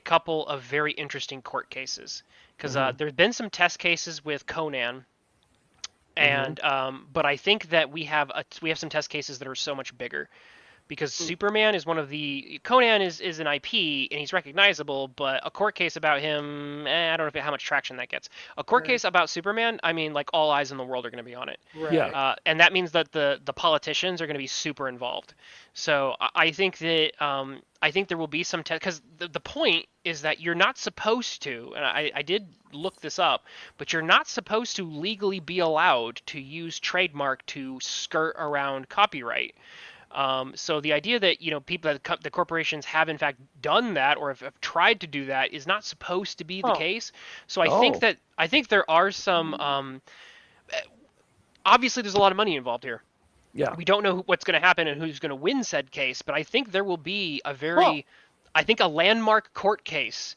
couple of very interesting court cases because there's been some test cases with Conan. And but I think that we have some test cases that are so much bigger, because Superman is Conan is an IP and he's recognizable, but a court case about him, I don't know how much traction that gets. A court case about Superman, I mean, like all eyes in the world are going to be on it. Right. Yeah. And that means that the politicians are going to be super involved. So I think that I think there will be some because the point is that you're not supposed to, and I did look this up, but you're not supposed to legally be allowed to use trademark to skirt around copyright. So the idea that people that the corporations have in fact done that or have tried to do that is not supposed to be the case. So I think there are some. Obviously, there's a lot of money involved here. Yeah. We don't know what's going to happen and who's going to win said case, but I think there will be a very I think a landmark court case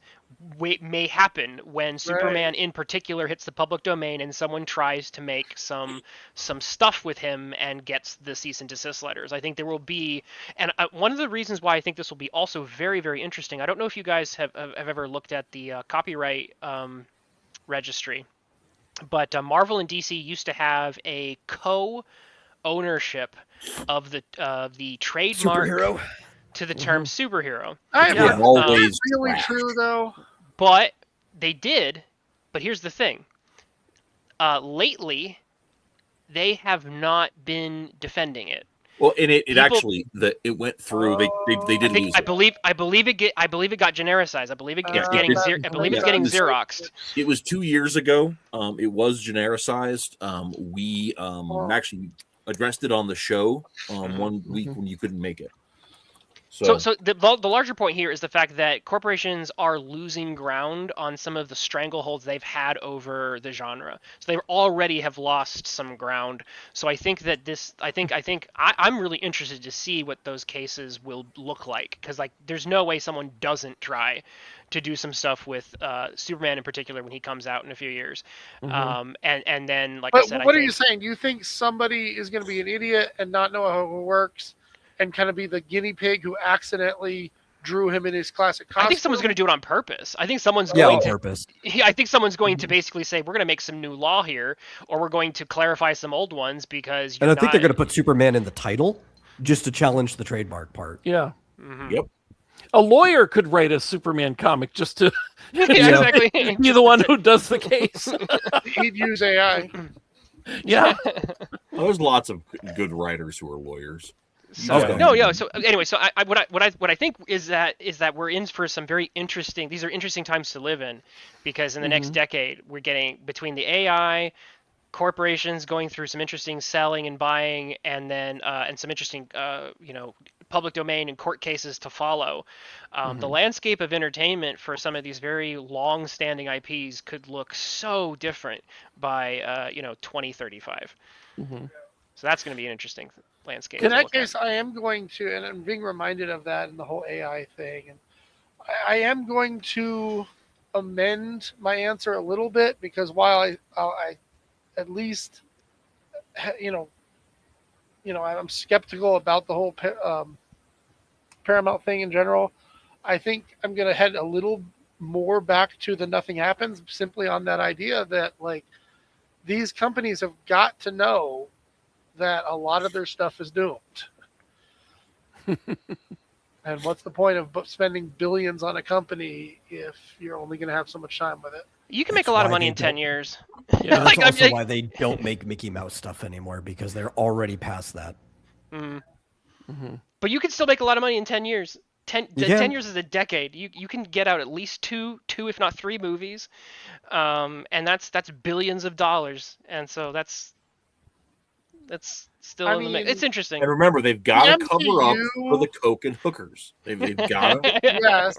may happen when Superman in particular hits the public domain and someone tries to make some stuff with him and gets the cease and desist letters. I think there will be, and one of the reasons why I think this will be also very, very interesting. I don't know if you guys have ever looked at the copyright registry, but Marvel and DC used to have a co-ownership of the trademark Superhero. to the term superhero. Yeah, always really trash. true though. But they did. But here's the thing. Lately, they have not been defending it. Well, and it People- actually it went through. They did lose. I believe it got genericized. I believe it's Yeah, getting it- I believe it's yeah, getting it was- Xeroxed. It was 2 years ago. It was genericized. We actually addressed it on the show 1 week when you couldn't make it. So the larger point here is the fact that corporations are losing ground on some of the strangleholds they've had over the genre. So they already have lost some ground. So I think that I'm really interested to see what those cases will look like, because like there's no way someone doesn't try to do some stuff with Superman in particular when he comes out in a few years. And then like I said, What are you saying? Do you think somebody is going to be an idiot and not know how it works, and kind of be the guinea pig who accidentally drew him in his classic costume? I think someone's going to do it on purpose. I think someone's Yeah, going on to. purpose. I think someone's going to basically say, we're going to make some new law here, or we're going to clarify some old ones because. And I think they're going to put Superman in the title just to challenge the trademark part. Yeah. Yep. A lawyer could write a Superman comic just to Yeah, exactly. be the one who does the case. He'd use AI. Yeah. Well, there's lots of good writers who are lawyers. So, Okay. no, yeah. So anyway, so what I think is that we're in for some very interesting. These are interesting times to live in, because in the next decade we're getting between the AI, corporations going through some interesting selling and buying, and then and some interesting public domain and court cases to follow. The landscape of entertainment for some of these very long-standing IPs could look so different by 2035. So that's going to be an interesting landscape. In to that look at. case, I am going to, and I'm being reminded of that in the whole AI thing, and I am going to amend my answer a little bit, because while I at least, I'm skeptical about the whole Paramount thing in general, I think I'm going to head a little more back to the nothing happens, simply on that idea that like these companies have got to know that a lot of their stuff is doomed. And what's the point of spending billions on a company if you're only going to have so much time with it? You can make That's a lot of why money they in 10 don't- years. Yeah. That's Like, also why they don't make Mickey Mouse stuff anymore, because they're already past that. But you can still make a lot of money in 10 years. 10 You can. years is a decade. You can get out at least two if not three movies, and that's billions of dollars. And so that's still in the mix. mean- It's interesting. And remember, they've got to The cover up MCU for the coke and hookers. They've got to. Yes.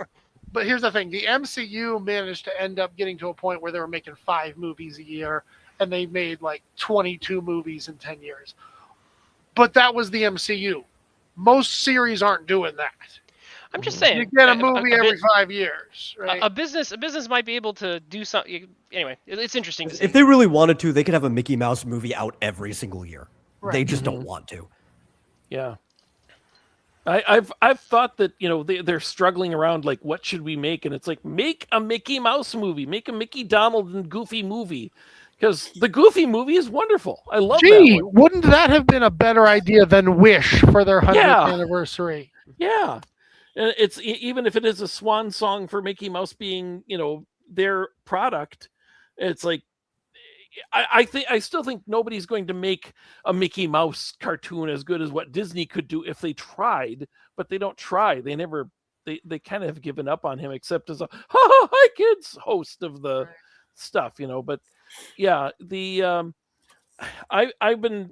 But here's the thing. The MCU managed to end up getting to a point where they were making 5 movies a year, and they made like 22 movies in 10 years. But that was the MCU. Most series aren't doing that. I'm just saying. You get a movie every 5 years, right? A business might be able to do something. Anyway, it's interesting to see. If they really wanted to, they could have a Mickey Mouse movie out every single year. They Right. just don't want to. Yeah. I've thought that they're struggling around like, what should we make, and it's like, make a Mickey Mouse movie, make a Mickey Donald and Goofy movie, because the Goofy movie is wonderful. I love that Gee, one. wouldn't that have been a better idea than Wish for their 100th Yeah. anniversary? Yeah, and it's even if it is a swan song for Mickey Mouse being their product, it's like I still think nobody's going to make a Mickey Mouse cartoon as good as what Disney could do if they tried, but they don't try. They never. They kind of have given up on him, except as a hi kids host of the stuff, But yeah, I've been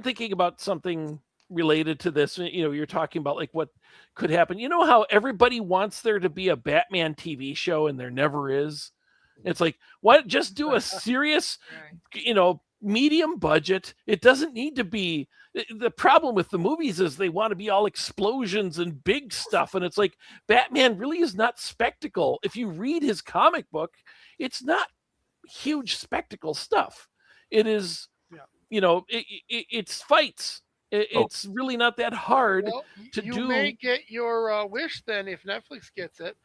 thinking about something related to this. You're talking about like what could happen. You know how everybody wants there to be a Batman TV show and there never is. It's like, why just do a serious, medium budget. It doesn't need to be. The problem with the movies is they want to be all explosions and big stuff, and it's like Batman really is not spectacle. If you read his comic book, it's not huge spectacle stuff. It is, it's fights. It's really not that hard to do. You may get your wish then if Netflix gets it.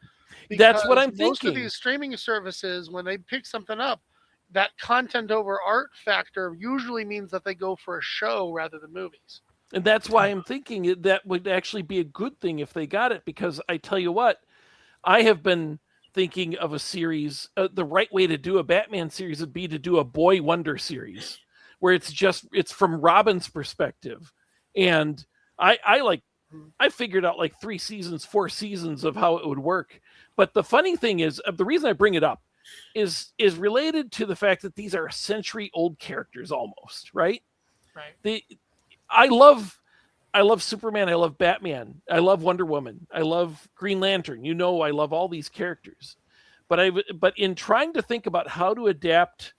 That's what I'm Most thinking. of these streaming services, when they pick something up, that content over art factor usually means that they go for a show rather than movies. And that's why I'm thinking that would actually be a good thing if they got it, because I tell you what, I have been thinking of a series. The right way to do a Batman series would be to do a Boy Wonder series where it's from Robin's perspective. And I figured out like 4 seasons of how it would work. But the funny thing is, the reason I bring it up is related to the fact that these are century-old characters almost, right? Right. I love Superman. I love Batman. I love Wonder Woman. I love Green Lantern. I love all these characters. But in trying to think about how to adapt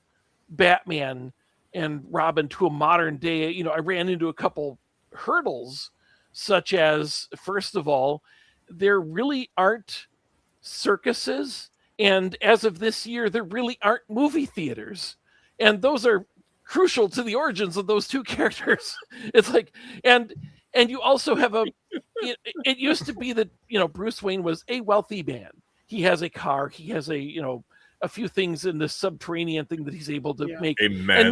Batman and Robin to a modern day, I ran into a couple hurdles, such as, first of all, there really aren't circuses. And as of this year, there really aren't movie theaters. And those are crucial to the origins of those two characters. It's like, and you also have it used to be that, Bruce Wayne was a wealthy man. He has a car. He has a few things in this subterranean thing that he's able to make. A man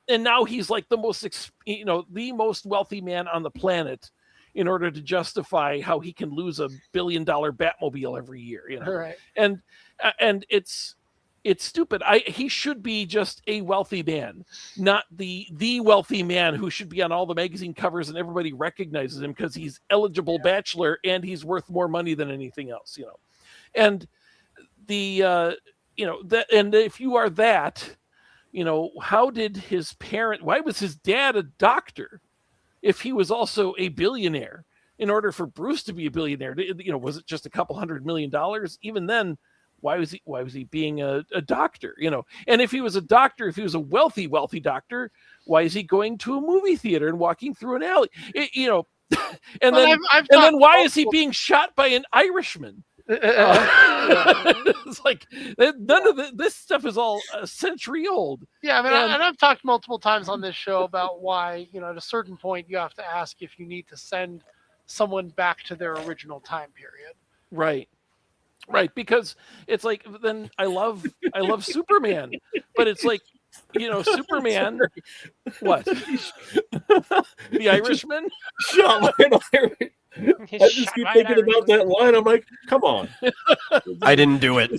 And now he's like the most wealthy man on the planet, in order to justify how he can lose $1 billion Batmobile every year, Right. And it's stupid. He should be just a wealthy man, not the wealthy man who should be on all the magazine covers and everybody recognizes him because he's eligible bachelor and he's worth more money than anything else, And and if you are that, how did why was his dad a doctor if he was also a billionaire? In order for Bruce to be a billionaire, was it just a couple $100 million? Even then, why was he being a doctor? And if he was a doctor, if he was a wealthy doctor, why is he going to a movie theater and walking through an alley? And then why is he being shot by an Irishman? It's like none of this stuff is all a century old. Yeah, and I've talked multiple times on this show about why, at a certain point you have to ask if you need to send someone back to their original time period. Right, because it's like, then I love Superman, but it's like, Superman. What? The Irishman? Shot by an Irishman. I just keep thinking about that line. I'm like, come on. I didn't do it.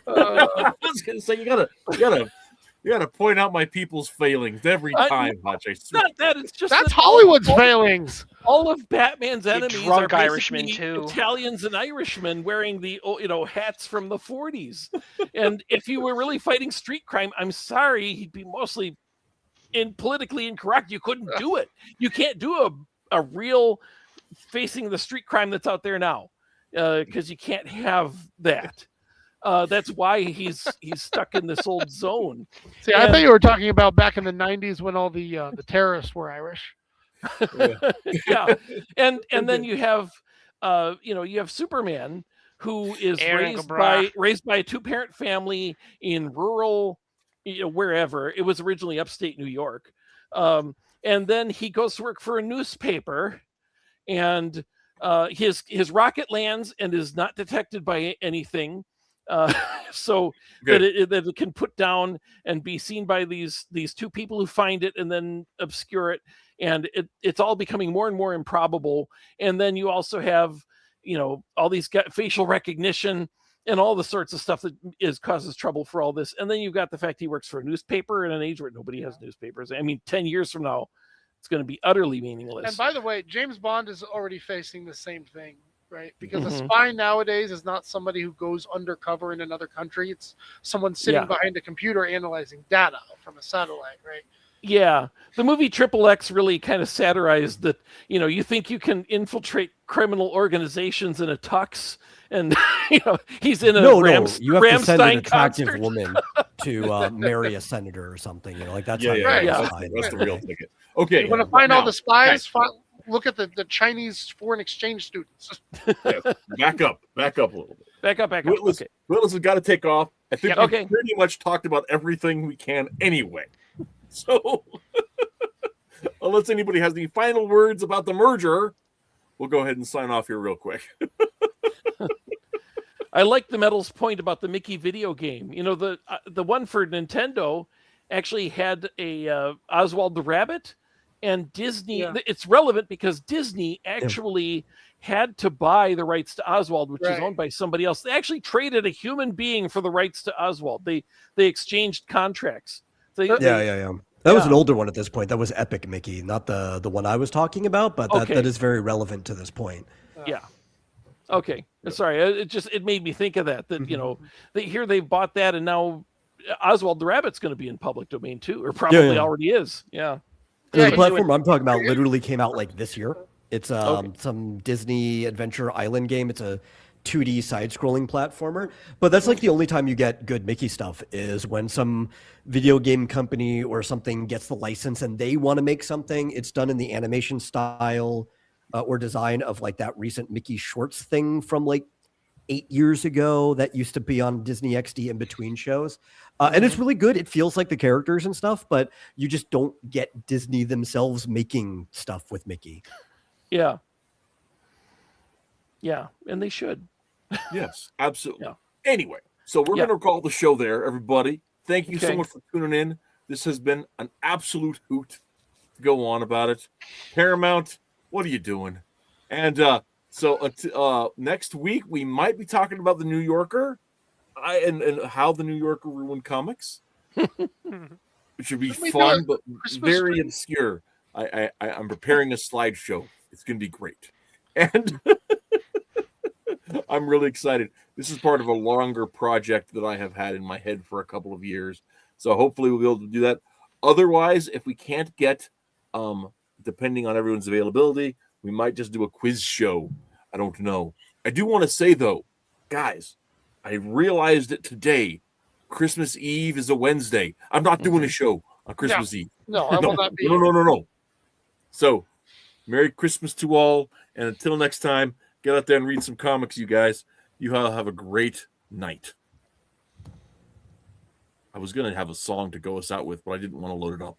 I was gonna say you gotta point out my people's failings every time, Hutch. I swear. Not that, it's just that's Hollywood's failings. All of Batman's enemies are drunk Irishmen too. Italians and Irishmen wearing the hats from the 40s. And if you were really fighting street crime, I'm sorry, he'd be mostly politically incorrect. You couldn't do it. You can't do a real facing the street crime that's out there now, because you can't have that. That's why he's stuck in this old zone. See, I thought you were talking about back in the 90s when all the terrorists were Irish. Yeah, and then you have Superman, who is raised by a 2-parent family in rural, wherever. It was originally upstate New York, and then he goes to work for a newspaper. And his rocket lands and is not detected by anything, so that it can put down and be seen by these 2 people who find it and then obscure it. And it's all becoming more and more improbable. And then you also have, all these facial recognition and all the sorts of stuff that causes trouble for all this. And then you've got the fact he works for a newspaper in an age where nobody has newspapers. I mean, 10 years from now, it's going to be utterly meaningless. And by the way, James Bond is already facing the same thing, right? Because a spy nowadays is not somebody who goes undercover in another country. It's someone sitting behind a computer analyzing data from a satellite, right? Yeah. The movie XXX really kind of satirized that, you think you can infiltrate criminal organizations in a tux, and he's in a you have to send an Rammstein attractive concert. woman. to marry a senator or something. Like that's Yeah, how you yeah, Right. get yeah. signed. That's the real ticket. Okay, You want to find all now, the spies? Look at the Chinese foreign exchange students. back up a little bit. Back up. Witless, Okay. Witless has got to take off. I think Yep. we've pretty much talked about everything we can anyway. So, unless anybody has any final words about the merger, we'll go ahead and sign off here real quick. I like the Metal's point about the Mickey video game. The one for Nintendo actually had a Oswald the Rabbit, and Disney. Yeah. It's relevant because Disney actually had to buy the rights to Oswald, which is Right. owned by somebody else. They actually traded a human being for the rights to Oswald. They exchanged contracts. Yeah. That was an Yeah. older one at this point. That was Epic Mickey, not the one I was talking about, but Okay. that is very relevant to this point. Yeah. Okay. Sorry. It made me think of that. They've bought that, and now Oswald the Rabbit's going to be in public domain too, or probably Yeah. already is. Yeah. The platform I'm talking about literally came out like this year. It's Okay. some Disney Adventure Island game. It's a 2D side-scrolling platformer. But that's like the only time you get good Mickey stuff is when some video game company or something gets the license and they want to make something. It's done in the animation style or design of like that recent Mickey Shorts thing from like 8 years ago that used to be on Disney XD in between shows. And it's really good. It feels like the characters and stuff, but you just don't get Disney themselves making stuff with Mickey. Yeah. Yeah. And they should. Yes, absolutely. Yeah. Anyway, so we're Yeah. going to call the show there, everybody. Thank you so Okay. much for tuning in. This has been an absolute hoot to go on about it. Paramount, what are you doing? And so next week, we might be talking about the New Yorker and how the New Yorker ruined comics. It should be Let me do fun, a but Christmas very stream. obscure. I'm preparing a slideshow. It's going to be great. And I'm really excited. This is part of a longer project that I have had in my head for a couple of years. So hopefully we'll be able to do that. Otherwise, if we can't get, depending on everyone's availability, we might just do a quiz show. I don't know. I do want to say, though, guys, I realized it today. Christmas Eve is a Wednesday. I'm not doing a show on Christmas Eve. No, I will not be. No. So, Merry Christmas to all. And until next time, get out there and read some comics, you guys. You all have a great night. I was going to have a song to go us out with, but I didn't want to load it up.